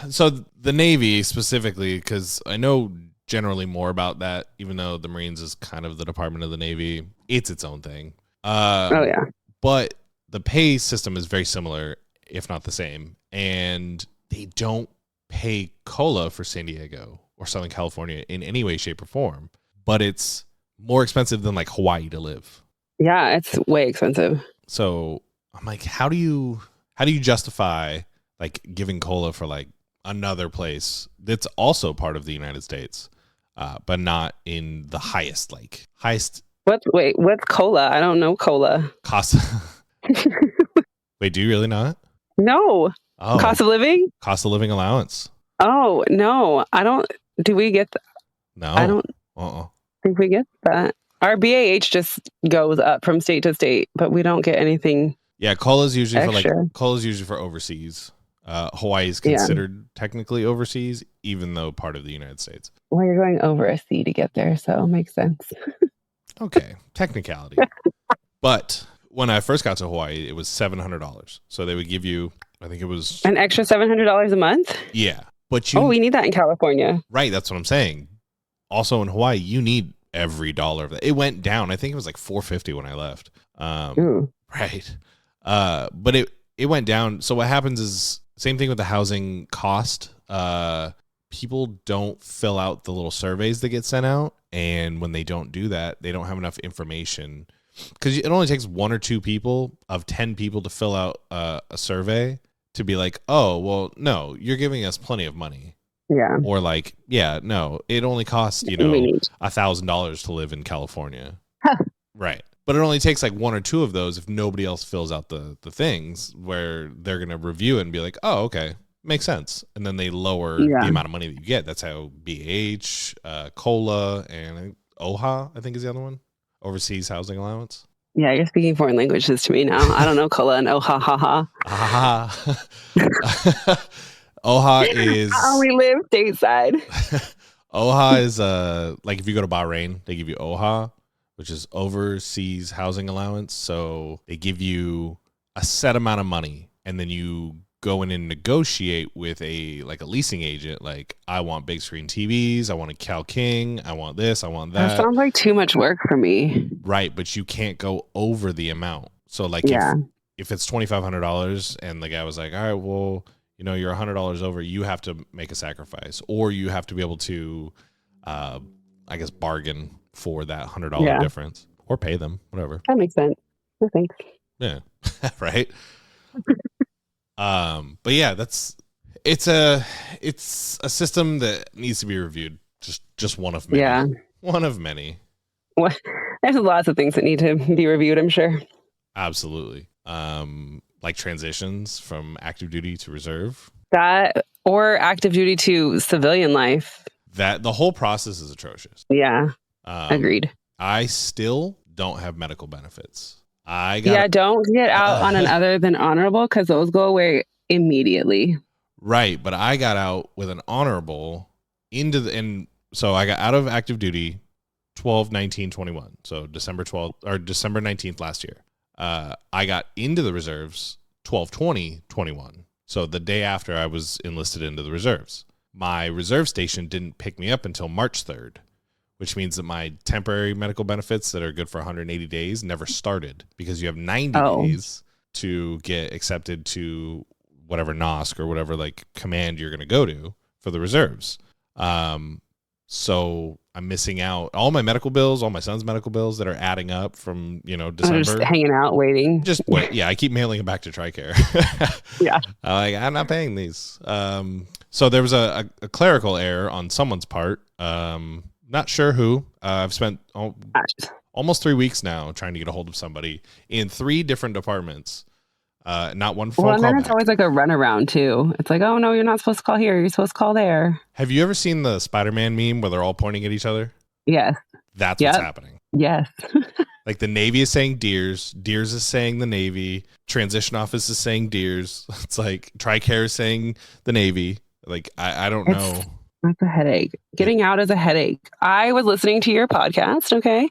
so the Navy specifically, because I know generally more about that, even though the Marines is kind of the Department of the Navy. It's its own thing. Oh yeah. But the pay system is very similar, if not the same. And they don't pay COLA for San Diego or Southern California in any way, shape, or form. But it's more expensive than like Hawaii to live. Yeah, it's way expensive. So I'm like, how do you justify like giving COLA for like another place that's also part of the United States, but not in the highest? What's COLA? I don't know COLA. Cost. Wait, do you really not? No. Oh, cost of living allowance. Oh no, I don't. Do we get that? No, I don't think we get that. Our BAH just goes up from state to state, but we don't get anything. Yeah, COLA is usually extra. for overseas. Hawaii is considered technically overseas, even though part of the United States. Well, you're going over a sea to get there, so it makes sense. Okay, technicality. But when I first got to Hawaii, it was $700. So they would give you, I think it was an extra $700 a month. Yeah, but we need that in California. Right, that's what I'm saying. Also in Hawaii, you need every dollar of that. It went down. I think it was like $450 when I left. Right. But it went down. So what happens is same thing with the housing cost. People don't fill out the little surveys that get sent out, and when they don't do that, they don't have enough information, because it only takes 1 or 2 people of 10 people to fill out a survey to be like, oh, well, no, you're giving us plenty of money. Yeah. Or like, yeah, no, it only costs, $1,000 to live in California. Right. But it only takes like 1 or 2 of those if nobody else fills out the things, where they're going to review it and be like, oh, okay, makes sense. And then they lower the amount of money that you get. That's how BH, COLA, and OHA, I think is the other one, Overseas Housing Allowance. Yeah, you're speaking foreign languages to me now. I don't know kola and oh ha ha ha. Oha is I only live stateside. Oha is like if you go to Bahrain, they give you Oha, which is overseas housing allowance. So they give you a set amount of money, and then you go in and negotiate with a leasing agent. Like, I want big screen TVs, I want a Cal King, I want this, I want that. That sounds like too much work for me. Right, but you can't go over the amount. So like if it's $2,500 and the guy was like, all right, well, you're $100 over, you have to make a sacrifice, or you have to be able to, I guess, bargain for that $100 difference, or pay them, whatever. That makes sense. No thanks. Yeah, right. But yeah, it's a system that needs to be reviewed. Just one of many. Yeah, one of many. Well, there's lots of things that need to be reviewed, I'm sure. Absolutely. Like transitions from active duty to reserve. That, or active duty to civilian life. That the whole process is atrocious. Yeah. Agreed. I still don't have medical benefits. Don't get out on an other than honorable, because those go away immediately. Right, but I got out with an honorable so I got out of active duty 12/19/21. So December 12th or December 19th last year. I got into the reserves 12/20/21. So the day after I was enlisted into the reserves. My reserve station didn't pick me up until March 3rd, which means that my temporary medical benefits that are good for 180 days never started, because you have 90 days to get accepted to whatever NOSC or whatever command you're going to go to for the reserves. So I'm missing out all my medical bills, all my son's medical bills that are adding up from, December. Just hanging out, waiting. Just wait. Yeah. I keep mailing them back to TRICARE. Yeah. I'm not paying these. So there was a clerical error on someone's part. Not sure who. I've spent almost 3 weeks now trying to get a hold of somebody in 3 different departments. Not one phone call. Well, and then it's back. always like a runaround too. It's like, oh no, you're not supposed to call here. You're supposed to call there. Have you ever seen the Spider-Man meme where they're all pointing at each other? Yes. That's what's happening. Yes. Like the Navy is saying Deers. Deers is saying the Navy. Transition office is saying Deers. It's like TRICARE is saying the Navy. Like, I don't know. That's a headache. Getting out is a headache. I was listening to your podcast, okay?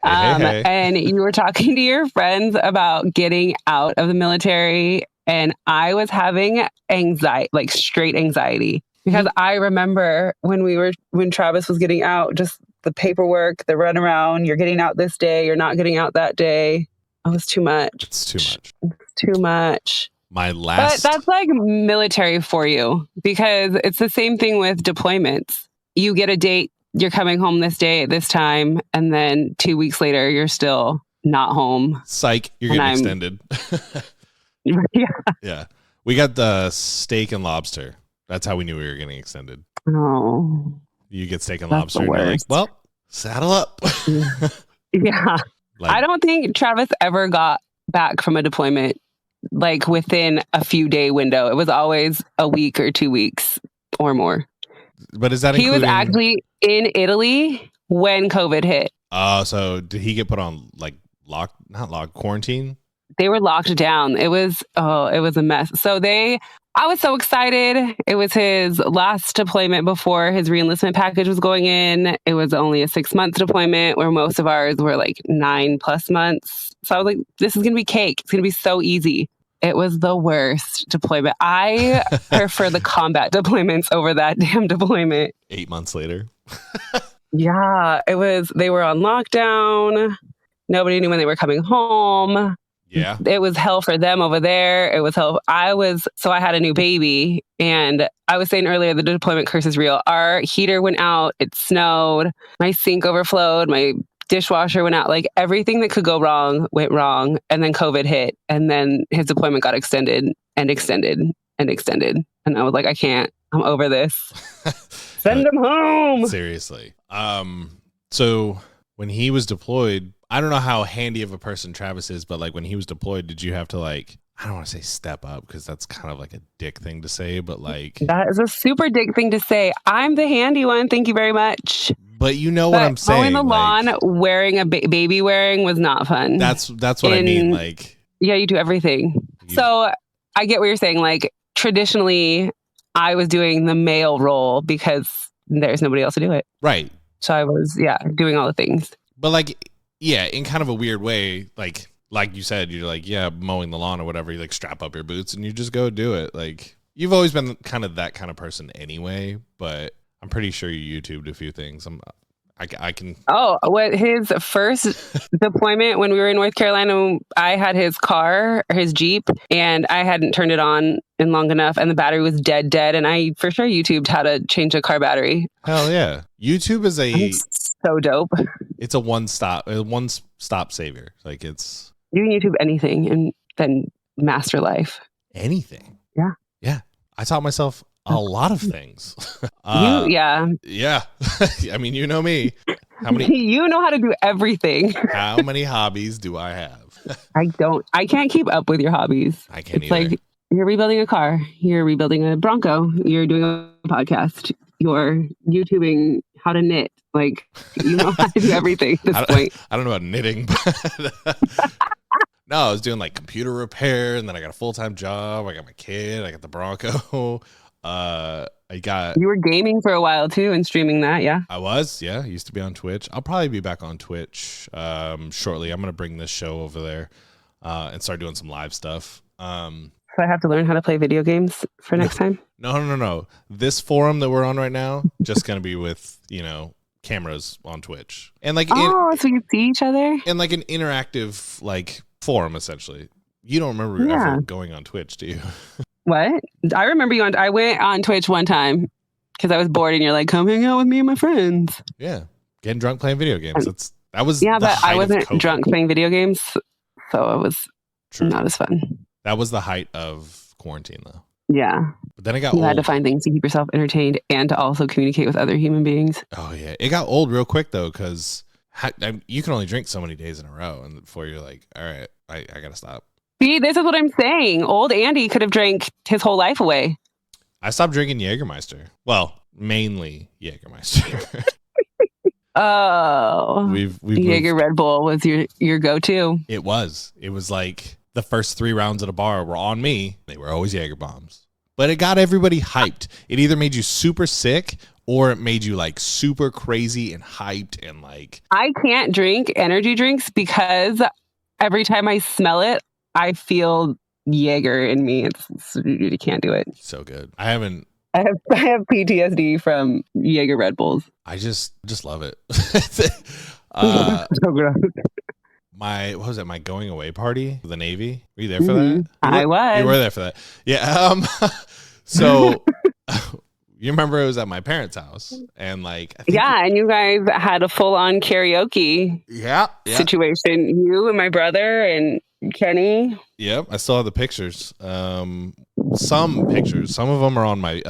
Hey. And you were talking to your friends about getting out of the military, and I was having anxiety, like straight anxiety, because I remember when Travis was getting out, just the paperwork, the runaround, you're getting out this day, you're not getting out that day. Oh, it's too much. It's too much. It's too much. But that's like military for you, because it's the same thing with deployments. You get a date, you're coming home this day at this time, and then 2 weeks later, you're still not home. Psych, you're getting extended. Yeah. We got the steak and lobster. That's how we knew we were getting extended. Oh. You get steak and lobster, and you're like, well, saddle up. Yeah. I don't think Travis ever got back from a deployment like within a few day window. It was always a week or 2 weeks or more. But is that he was actually in Italy when COVID hit. Oh, so did he get put on quarantine? They were locked down. It was a mess. So I was so excited. It was his last deployment before his reenlistment package was going in. It was only a 6-month deployment, where most of ours were like 9+ months. So I was like, this is going to be cake. It's going to be so easy. It was the worst deployment. I prefer the combat deployments over that damn deployment. 8 months later. Yeah, it was. They were on lockdown. Nobody knew when they were coming home. Yeah. It was hell for them over there. It was hell. I had a new baby, and I was saying earlier, the deployment curse is real. Our heater went out. It snowed. My sink overflowed. My dishwasher went out. Like, everything that could go wrong went wrong. And then COVID hit, and then his deployment got extended and extended and extended. And I was like, I can't. I'm over this. Send him home. Seriously. So when he was deployed, I don't know how handy of a person Travis is, but like when he was deployed, did you have to I don't want to say step up, because that's kind of like a dick thing to say, but like... That is a super dick thing to say. I'm the handy one. Thank you very much. But you know what I'm saying. Mowing the lawn, wearing a baby wearing was not fun. That's what I mean. Like, yeah, you do everything. So I get what you're saying. Like, traditionally, I was doing the male role because there's nobody else to do it. Right. So I was, doing all the things. But like, yeah, in kind of a weird way, like you said, you're like, mowing the lawn or whatever. You like strap up your boots and you just go do it. Like, you've always been kind of that kind of person anyway, but I'm pretty sure you YouTubed a few things. I can. Oh, what his first deployment when we were in North Carolina, I had his car, his Jeep, and I hadn't turned it on in long enough, and the battery was dead. And I for sure YouTubed how to change a car battery. Hell yeah, YouTube is so dope. It's a one stop savior. Like, it's you can YouTube anything and then master life. Anything. Yeah. Yeah. I taught myself a lot of things. Yeah. I mean, you know me. How many? You know how to do everything. How many hobbies do I have? I can't keep up with your hobbies. I can't it's either. Like, you're rebuilding a car. You're rebuilding a Bronco. You're doing a podcast. You're YouTubing how to knit. Like, you know how to do everything at this point. I don't know about knitting, but no, I was doing like computer repair, and then I got a full-time job. I got my kid. I got the Bronco. You were gaming for a while too and streaming that, yeah? I was, yeah. I used to be on Twitch. I'll probably be back on Twitch shortly. I'm going to bring this show over there and start doing some live stuff. So I have to learn how to play video games for next time? No. This forum that we're on right now, just going to be with, cameras on Twitch. And like, so you see each other? And like an interactive like forum, essentially. You don't remember ever going on Twitch, do you? What? I remember I went on Twitch one time because I was bored and you're like, come hang out with me and my friends. Yeah. Getting drunk playing video games. That was but I wasn't drunk playing video games, so it was not as fun. That was the height of quarantine though. Yeah. But then it got old. You had to find things to keep yourself entertained and to also communicate with other human beings. Oh yeah. It got old real quick though, because you can only drink so many days in a row, and before you're like, all right, I gotta stop. See, this is what I'm saying. Old Andy could have drank his whole life away. I stopped drinking Jägermeister. Well, mainly Jägermeister. Oh, we've Jager Red Bull was your go-to. It was like the first 3 rounds at a bar were on me. They were always Jager bombs, but it got everybody hyped. It either made you super sick or it made you like super crazy and hyped and like. I can't drink energy drinks because every time I smell it, I feel Jaeger in me. You can't do it. So good. I have PTSD from Jaeger Red Bulls. I just love it. So gross. My going away party for the Navy. Were you there for that? I was. You were there for that. Yeah. So you remember it was at my parents' house, and like and you guys had a full-on karaoke situation. You and my brother and Kenny. Yep, I still have the pictures. Some pictures. Some of them are on my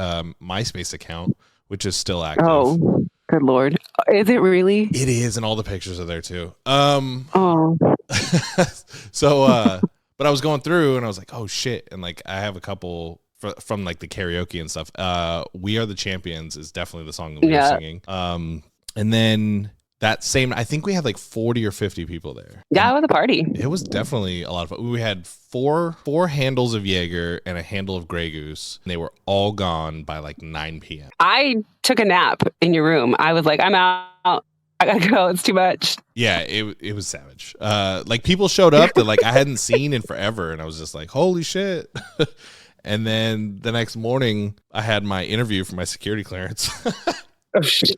MySpace account, which is still active. Oh, good Lord. Is it really? It is, and all the pictures are there too. So, but I was going through and I was like, oh shit. And like, I have a couple from like the karaoke and stuff. We Are the Champions is definitely the song that we were singing. And then that same, I think we had like 40 or 50 people there. Yeah, it was a party. It was definitely a lot of fun. We had four handles of Jaeger and a handle of Grey Goose, and they were all gone by like 9 p.m. I took a nap in your room. I was like, I'm out. I gotta go. It's too much. Yeah, it was savage. Like people showed up that like I hadn't seen in forever, and I was just like, holy shit. And then the next morning, I had my interview for my security clearance. Oh shit.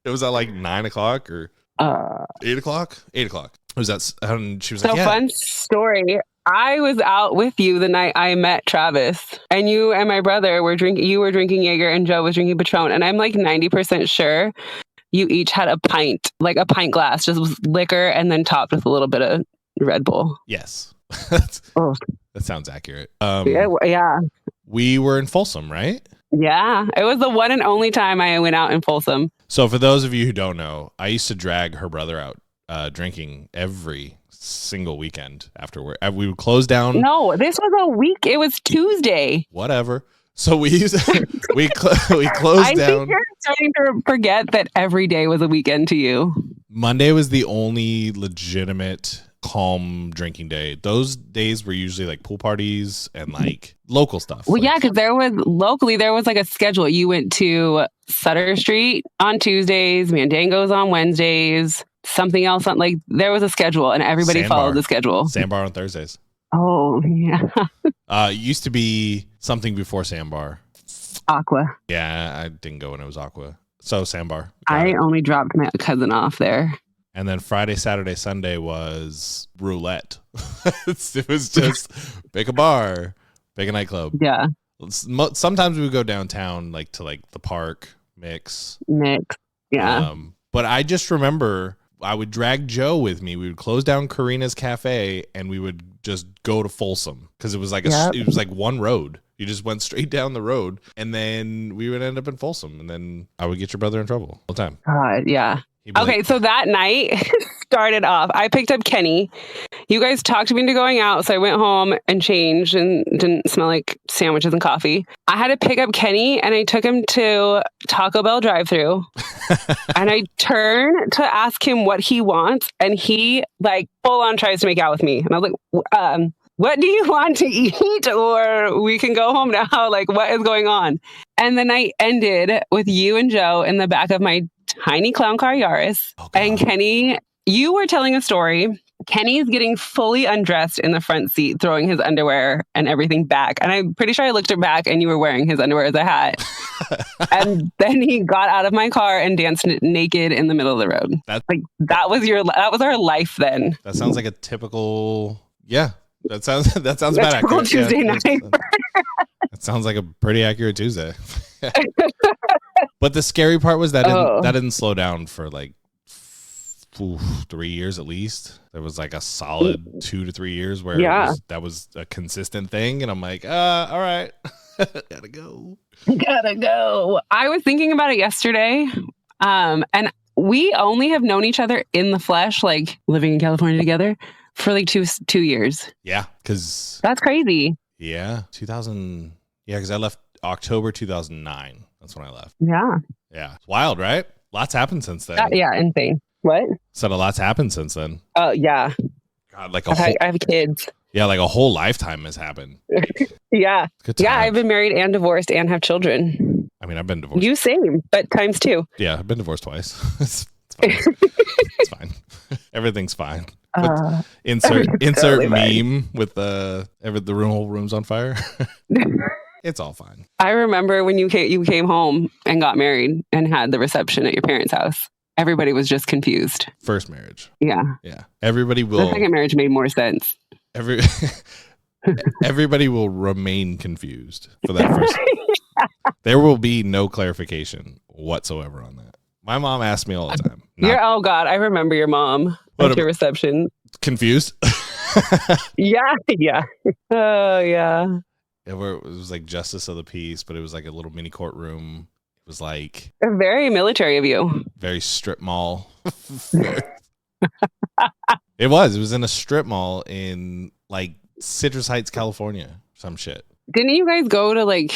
It was at like 9 o'clock or 8 o'clock. 8 o'clock. It was that, and she was like, fun story. I was out with you the night I met Travis, and you and my brother were drinking. You were drinking Jaeger, and Joe was drinking Patron. And I'm like 90% sure you each had a pint, like a pint glass, just with liquor, and then topped with a little bit of Red Bull. Yes, that sounds accurate. Yeah. We were in Folsom, right? Yeah, it was the one and only time I went out in Folsom. So for those of you who don't know, I used to drag her brother out drinking every single weekend after work. We would close down. No, this was a week. It was Tuesday. Whatever. So we we closed I down. think you're starting to forget that every day was a weekend to you. Monday was the only legitimate calm drinking day. Those days were usually like pool parties and like local stuff. Well, like, yeah, because there was like a schedule. You went to Sutter Street on Tuesdays, Mandango's on Wednesdays, something else on there was a schedule and everybody followed the schedule. Sandbar on Thursdays. Oh, yeah. It used to be something before Sandbar. Aqua. Yeah, I didn't go when it was Aqua. So Sandbar. I only dropped my cousin off there. And then Friday, Saturday, Sunday was roulette. It was just pick a bar, pick a nightclub. Yeah. Sometimes we would go downtown, like to like the park, mix. Yeah. But I just remember I would drag Joe with me. We would close down Karina's Cafe and we would just go to Folsom because it was like it was like one road. You just went straight down the road and then we would end up in Folsom and then I would get your brother in trouble all the time. God, yeah. Okay, so that night started off. I picked up Kenny. You guys talked me into going out, so I went home and changed and didn't smell like sandwiches and coffee. I had to pick up Kenny and I took him to Taco Bell drive-thru. And I turn to ask him what he wants and he like full on tries to make out with me. And I was like, what do you want to eat? Or we can go home now. Like, what is going on? And the night ended with you and Joe in the back of my tiny clown car Yaris. Oh, and Kenny, you were telling a story. Kenny's getting fully undressed in the front seat, throwing his underwear and everything back. And I'm pretty sure I looked back and you were wearing his underwear as a hat. And then he got out of my car and danced naked in the middle of the road. That was our life then. That sounds like a typical, yeah. That sounds about accurate. Tuesday night. That sounds like a pretty accurate Tuesday. But the scary part was that that didn't slow down for like 3 years at least. There was like a solid 2 to 3 years where that was a consistent thing, and I'm like, all right, gotta go. I was thinking about it yesterday, and we only have known each other in the flesh, like living in California together, for like two years. Yeah, because that's crazy. Yeah, 2000. Yeah, because I left October 2009. That's when I left. Yeah. It's wild, right? Lots happened since then. Yeah, insane. What? Said a lot's happened since then. Oh, yeah. God, like I have kids. Yeah, like a whole lifetime has happened. Yeah. Yeah, I've been married and divorced and have children. I mean, I've been divorced. You same, but times 2. Yeah, I've been divorced twice. It's fine. It's fine. Everything's fine. Insert totally meme fine. With the whole room's on fire. It's all fine. I remember when you came home and got married and had the reception at your parents' house. Everybody was just confused. First marriage. Yeah. Yeah. Everybody will. The second marriage made more sense. Everybody will remain confused for that first. There will be no clarification whatsoever on that. My mom asked me all the time. Oh God, I remember your mom at your reception. Confused? Yeah. Oh yeah. It was like justice of the peace, but it was like a little mini courtroom. It was like very military of you. Very strip mall. It was in a strip mall in like Citrus Heights, California. Some shit. Didn't you guys go to like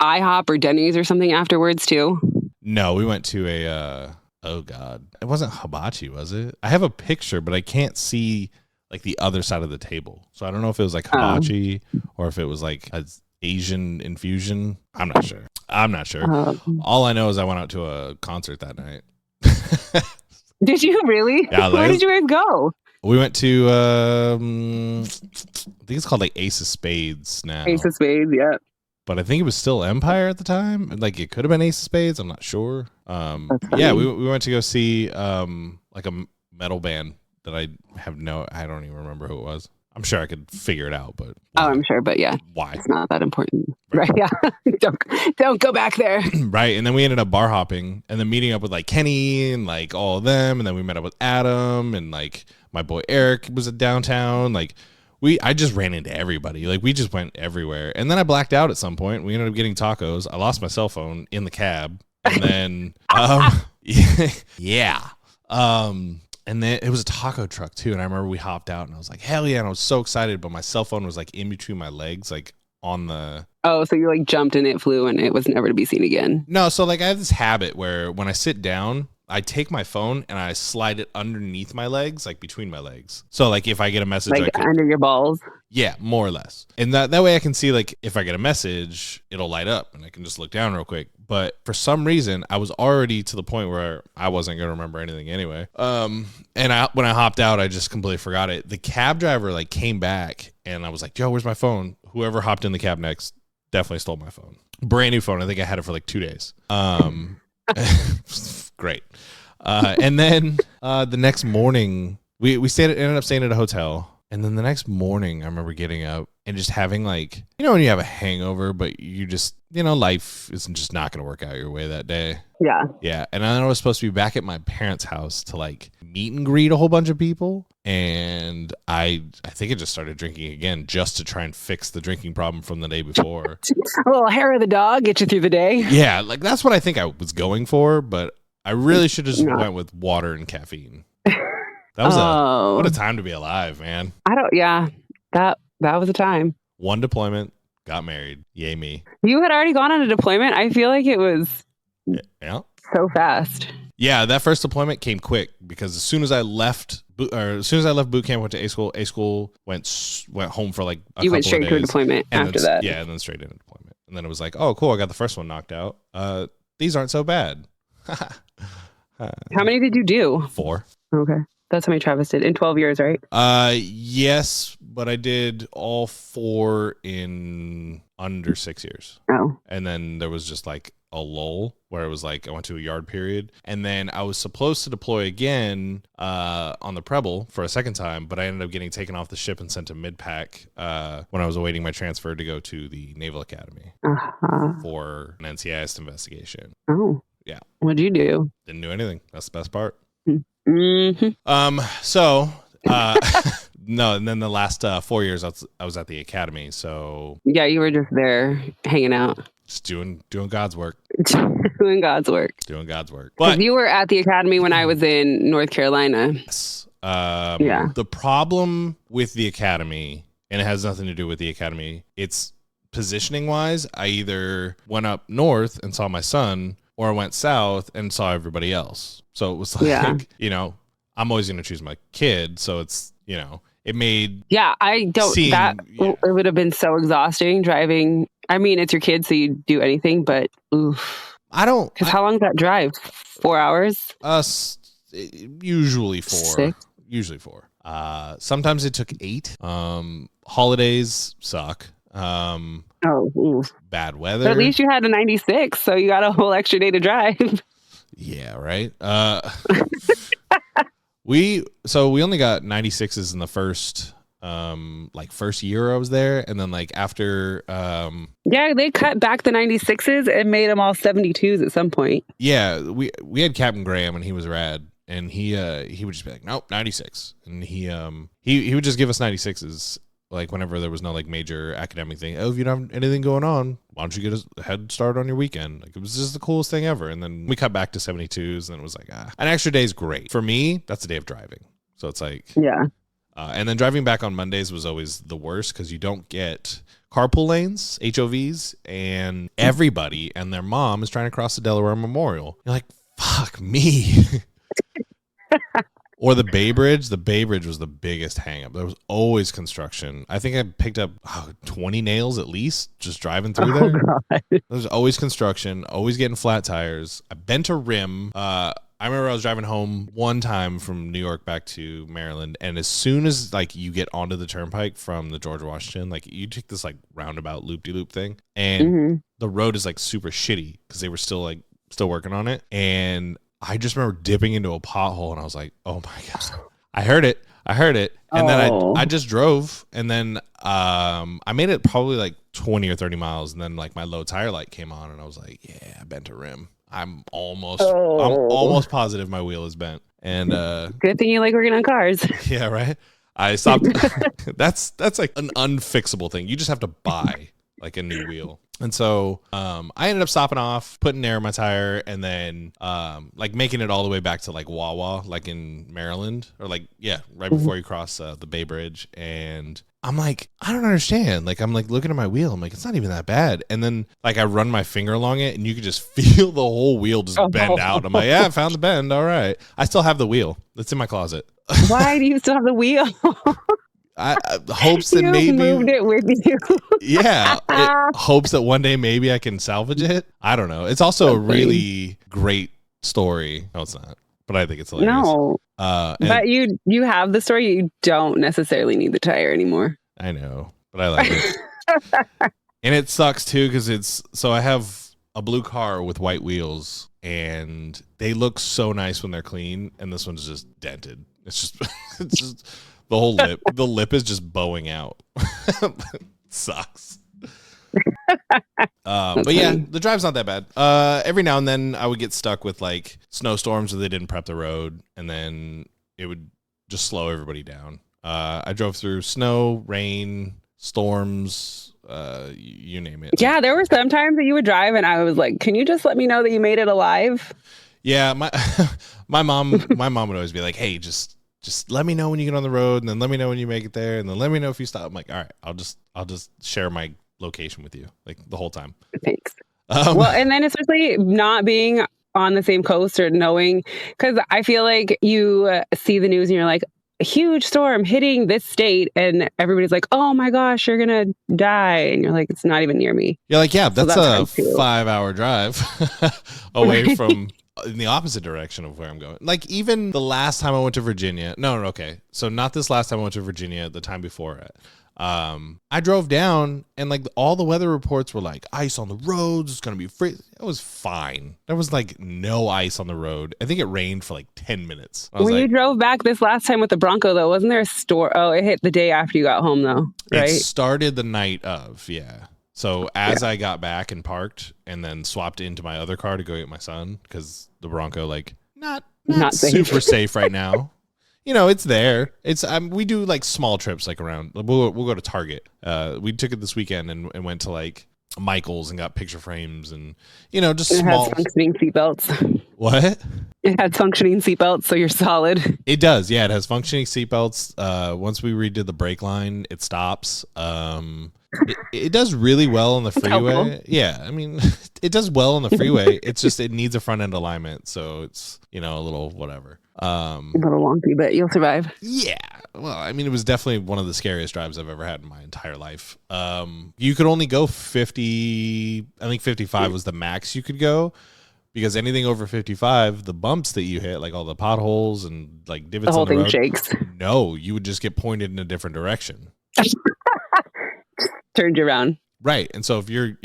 IHOP or Denny's or something afterwards too? No, we went to oh God. It wasn't hibachi, was it? I have a picture, but I can't see like the other side of the table. So I don't know if it was like hibachi or if it was like an Asian infusion. I'm not sure. All I know is I went out to a concert that night. Did you really? Yeah, where did you guys go? We went to I think it's called like Ace of Spades now. Ace of Spades, yeah. But I think it was still Empire at the time. Like it could have been Ace of Spades. I'm not sure. Yeah, we went to go see like a metal band that I don't even remember who it was. I'm sure I could figure it out, but I'm sure, but yeah. Why? It's not that important. Right. Yeah. Don't go back there. Right. And then we ended up bar hopping and then meeting up with like Kenny and like all of them. And then we met up with Adam and like my boy Eric was at downtown. Like I just ran into everybody. Like we just went everywhere. And then I blacked out at some point. We ended up getting tacos. I lost my cell phone in the cab. And then yeah. And then it was a taco truck too. And I remember we hopped out and I was like, hell yeah. And I was so excited, but my cell phone was like in between my legs, like on the. Oh, so you like jumped and it flew and it was never to be seen again. No, so like I have this habit where when I sit down, I take my phone and I slide it underneath my legs, like between my legs. So like if I get a message, Like under your balls. Yeah, more or less. And that way I can see like if I get a message, it'll light up and I can just look down real quick. But for some reason, I was already to the point where I wasn't going to remember anything anyway. And when I hopped out, I just completely forgot it. The cab driver like came back and I was like, "Joe, where's my phone?" Whoever hopped in the cab next definitely stole my phone. Brand new phone. I think I had it for like 2 days. Great. And then the next morning, we ended up staying at a hotel. And then the next morning, I remember getting up and just having like, when you have a hangover, but you just, life isn't just not going to work out your way that day. Yeah. Yeah. And then I was supposed to be back at my parents' house to like meet and greet a whole bunch of people. And I think I just started drinking again just to try and fix the drinking problem from the day before. A little hair of the dog, get you through the day. Yeah. Like that's what I think I was going for, but I really should have just went with water and caffeine. That was what a time to be alive, man. That was a time. One deployment, got married. Yay me. You had already gone on a deployment? I feel like it was so fast. Yeah, that first deployment came quick because as soon as I left boot camp, went to A school, went home for like a couple of days. You went straight to a deployment after that. Yeah, and then straight into deployment. And then it was like, oh, cool, I got the first one knocked out. These aren't so bad. How many did you do? 4. Okay. That's how many Travis did in 12 years, right? Yes, but I did all 4 in under 6 years. Oh. And then there was just like a lull where it was like I went to a yard period. And then I was supposed to deploy again on the Preble for a second time, but I ended up getting taken off the ship and sent to Mid-Pac when I was awaiting my transfer to go to the Naval Academy for an NCIS investigation. Oh. Yeah. What'd you do? Didn't do anything. That's the best part. Mm-hmm. No, and then the last 4 years I was at the academy. So yeah, you were just there hanging out, just doing God's work. doing God's work. But you were at the academy when I was in North Carolina. Yes. The problem with the academy, and it has nothing to do with the academy, it's positioning wise. I either went up north and saw my son, or I went south and saw everybody else. So it was like, I'm always going to choose my kid. So it's, it made. Yeah, I don't. It would have been so exhausting driving. I mean, it's your kid, so you do anything, but oof. I don't. Because how long is that drive? 4 hours? Usually 4. 6? Usually 4. Sometimes it took 8. Holidays suck. Bad weather. But at least you had a 96, so you got a whole extra day to drive. Yeah, right. We only got 96s in the first year I was there, and then like after they cut back the 96s and made them all 72s at some point. Yeah, we had Captain Graham, and he was rad, and he would just be like, nope, 96, and he would just give us 96s. Like whenever there was no like major academic thing, if you don't have anything going on, why don't you get a head start on your weekend? Like it was just the coolest thing ever. And then we cut back to 72s, and it was like, an extra day is great. For me, that's a day of driving. So it's like, yeah. And then driving back on Mondays was always the worst because you don't get carpool lanes, HOVs, and everybody and their mom is trying to cross the Delaware Memorial. You're like, fuck me. Or the Bay Bridge. The Bay Bridge was the biggest hang up. There was always construction. I think I picked up 20 nails at least just driving through there. There was always construction, always getting flat tires. I bent a rim. I remember I was driving home one time from New York back to Maryland, and as soon as like you get onto the turnpike from the George Washington, like you take this like roundabout loop-de-loop thing, and the road is like super shitty because they were still working on it, and I just remember dipping into a pothole, and I was like, oh my God. I heard it. And then I just drove, and then I made it probably like 20 or 30 miles, and then like my low tire light came on, and I was like, yeah, I bent a rim. I'm almost positive my wheel is bent. And good thing you like working on cars. Yeah, right. I stopped. That's like an unfixable thing. You just have to buy like a new wheel. And so I ended up stopping off, putting air in my tire, and then like making it all the way back to like Wawa, like in Maryland, or like, yeah, right before you cross the Bay Bridge. And I'm like, I don't understand. Like, I'm like looking at my wheel. I'm like, it's not even that bad. And then like I run my finger along it and you could just feel the whole wheel just bend out. I'm like, yeah, I found the bend. All right. I still have the wheel. It's in my closet. Why do you still have the wheel? I hopes that maybe moved it with you. Yeah, it hopes that one day maybe I can salvage it. I don't know. It's also a really great story. No, it's not, but I think it's hilarious. No, but you have the story. You don't necessarily need the tire anymore. I know, but I like it. And it sucks too because I have a blue car with white wheels, and they look so nice when they're clean, and this one's just dented. It's just. The whole lip is just bowing out. Sucks. But yeah, the drive's not that bad. Every now and then I would get stuck with like snowstorms where they didn't prep the road, and then it would just slow everybody down. I drove through snow, rain, storms, you name it. Yeah, there were some times that you would drive and I was like, can you just let me know that you made it alive? Yeah, my mom would always be like, hey, just let me know when you get on the road, and then let me know when you make it there, and then let me know if you stop. I'm like, all right, I'll just share my location with you like the whole time. Thanks. Well, and then especially not being on the same coast or knowing, because I feel like you see the news and you're like, a huge storm hitting this state, and everybody's like, oh my gosh, you're gonna die, and you're like, it's not even near me. You're like, yeah, that's a 5-hour drive away from. In the opposite direction of where I'm going. Like even the last time I went to Virginia. No, okay. So not this last time I went to Virginia, the time before it. I drove down and like all the weather reports were like ice on the roads. It's going to be free. It was fine. There was like no ice on the road. I think it rained for like 10 minutes. When you drove back this last time with the Bronco though, wasn't there a storm? Oh, it hit the day after you got home though, right? It started the night of, yeah. So as I got back and parked and then swapped into my other car to go get my son, because the Bronco, like not super safe right now. You know, it's there. It's we do like small trips like around. We'll go to Target. We took it this weekend and went to like Michael's and got picture frames and just small. It has functioning seatbelts. What? It had functioning seatbelts, so you're solid. It does, yeah. It has functioning seatbelts. Once we redid the brake line, it stops. It does really well on the freeway. Yeah, I mean, it does well on the freeway. It's just it needs a front end alignment, so it's a little whatever. A little wonky, but you'll survive. Yeah. Well, I mean, it was definitely one of the scariest drives I've ever had in my entire life. You could only go 50. I think 55 was the max you could go. Because anything over 55, the bumps that you hit, like all the potholes and like divots on the road, shakes. No, you would just get pointed in a different direction. Turned you around. Right. And so if you're,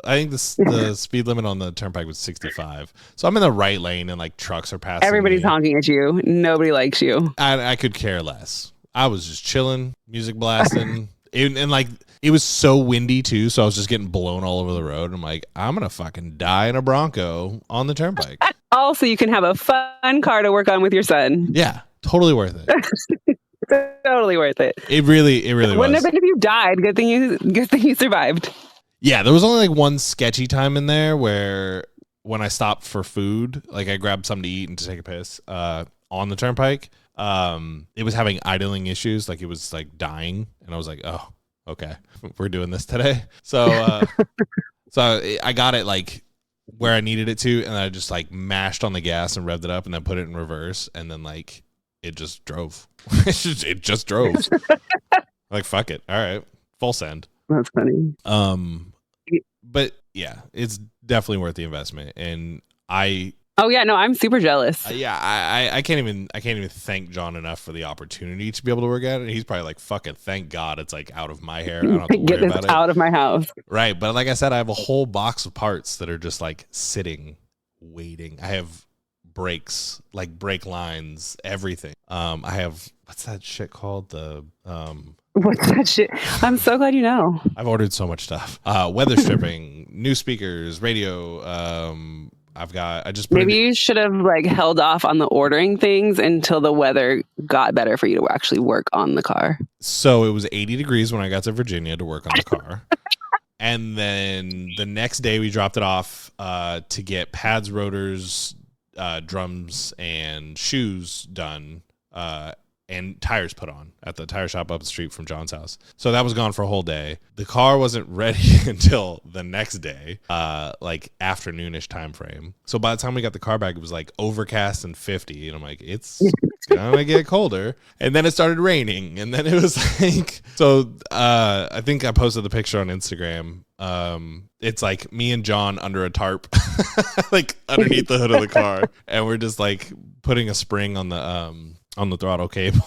I think the speed limit on the turnpike was 65. So I'm in the right lane and like trucks are passing. Everybody's honking at you. Nobody likes you. I could care less. I was just chilling, music blasting. And like, it was so windy too, so I was just getting blown all over the road. I'm like, I'm gonna fucking die in a Bronco on the turnpike. Also, you can have a fun car to work on with your son. Yeah, totally worth it. Totally worth it. It really Wouldn't have been if you died. Good thing you survived. Yeah, there was only like one sketchy time in there where when I stopped for food, like I grabbed something to eat and to take a piss on the turnpike. It was having idling issues, like it was like dying, and I was like, oh. Okay, we're doing this today. So I got it like where I needed it to, and I just like mashed on the gas and revved it up and then put it in reverse, and then like it just drove. it just drove. Like, fuck it. All right, full send. That's funny. But yeah, it's definitely worth the investment, and Oh yeah, no, I'm super jealous. I can't even thank John enough for the opportunity to be able to work at it. He's probably like, "Fuck it, thank God it's like out of my hair. I don't have to get worry this about it. Out of my house." Right, but like I said, I have a whole box of parts that are just like sitting, waiting. I have brakes, like brake lines, everything. I have what's that shit called? What's that shit? I'm so glad you know. I've ordered so much stuff. Weather stripping, new speakers, radio. Maybe you should have like held off on the ordering things until the weather got better for you to actually work on the car. So it was 80 degrees when I got to Virginia to work on the car. And then the next day we dropped it off to get pads, rotors, drums, and shoes done and tires put on at the tire shop up the street from John's house. So that was gone for a whole day. The car wasn't ready until the next day, like afternoonish time frame. So by the time we got the car back, it was like overcast and 50. And I'm like, it's gonna get colder. And then it started raining. And then it was like, so I think I posted the picture on Instagram. It's like me and John under a tarp, like underneath the hood of the car. And we're just like putting a spring on the throttle cable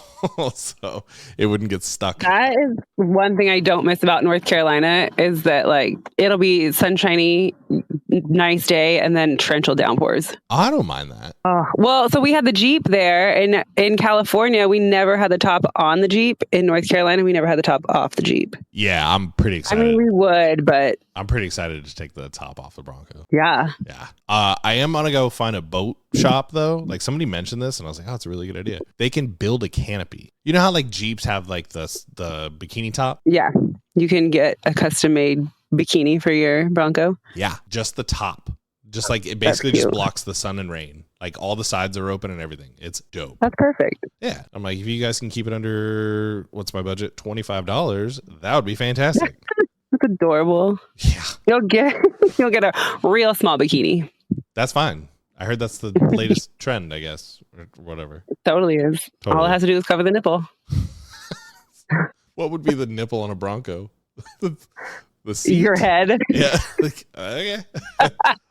so it wouldn't get stuck. That is one thing I don't miss about North Carolina is that like it'll be sunshiny, nice day, and then torrential downpours. I don't mind that. Well, so we had the Jeep there in California. We never had the top on the Jeep. In North Carolina, we never had the top off the Jeep. Yeah, I'm pretty excited. I mean, we would, but I'm pretty excited to take the top off the Bronco. Yeah. I am gonna go find a boat shop though. Like somebody mentioned this, and I was like, oh, it's a really good idea. They can build a canopy. You know how like Jeeps have like the bikini top? Yeah, you can get a custom made bikini for your Bronco. Yeah, just the top. Just like it basically just blocks the sun and rain. Like all the sides are open and everything. It's dope. That's perfect. Yeah. I'm like, if you guys can keep it under, what's my budget? $25, that would be fantastic. That's adorable. Yeah. You'll get a real small bikini. That's fine. I heard that's the latest trend, I guess, or whatever. It totally is. Totally. All it has to do is cover the nipple. What would be the nipple on a Bronco? The seat? Your head. Yeah. Like, okay.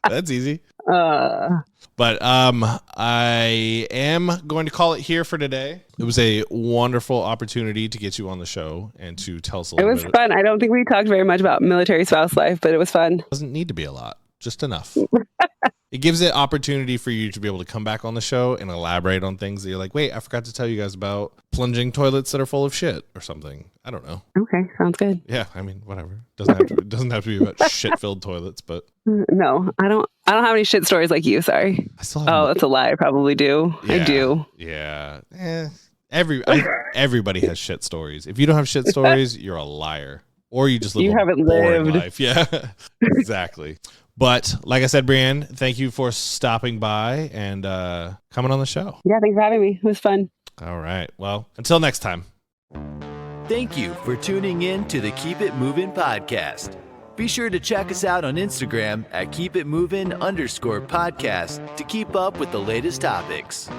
That's easy. But I am going to call it here for today. It was a wonderful opportunity to get you on the show and to tell us a little bit. It was fun. I don't think we talked very much about military spouse life, but it was fun. Doesn't need to be a lot, just enough. It gives it opportunity for you to be able to come back on the show and elaborate on things that you're like, wait, I forgot to tell you guys about plunging toilets that are full of shit or something. I don't know. Okay, sounds good. Yeah, I mean, whatever. Doesn't have to be about shit-filled toilets, but no, I don't have any shit stories like you. Sorry. I still have. Oh, that's a lie. I probably do. Yeah, I do. Yeah. Everybody has shit stories. If you don't have shit stories, you're a liar, or you just live a boring life. Yeah, exactly. But like I said, Brienne, thank you for stopping by and coming on the show. Yeah, thanks for having me. It was fun. All right. Well, until next time. Thank you for tuning in to the Keep It Movin' podcast. Be sure to check us out on Instagram at keepitmovin_podcast to keep up with the latest topics.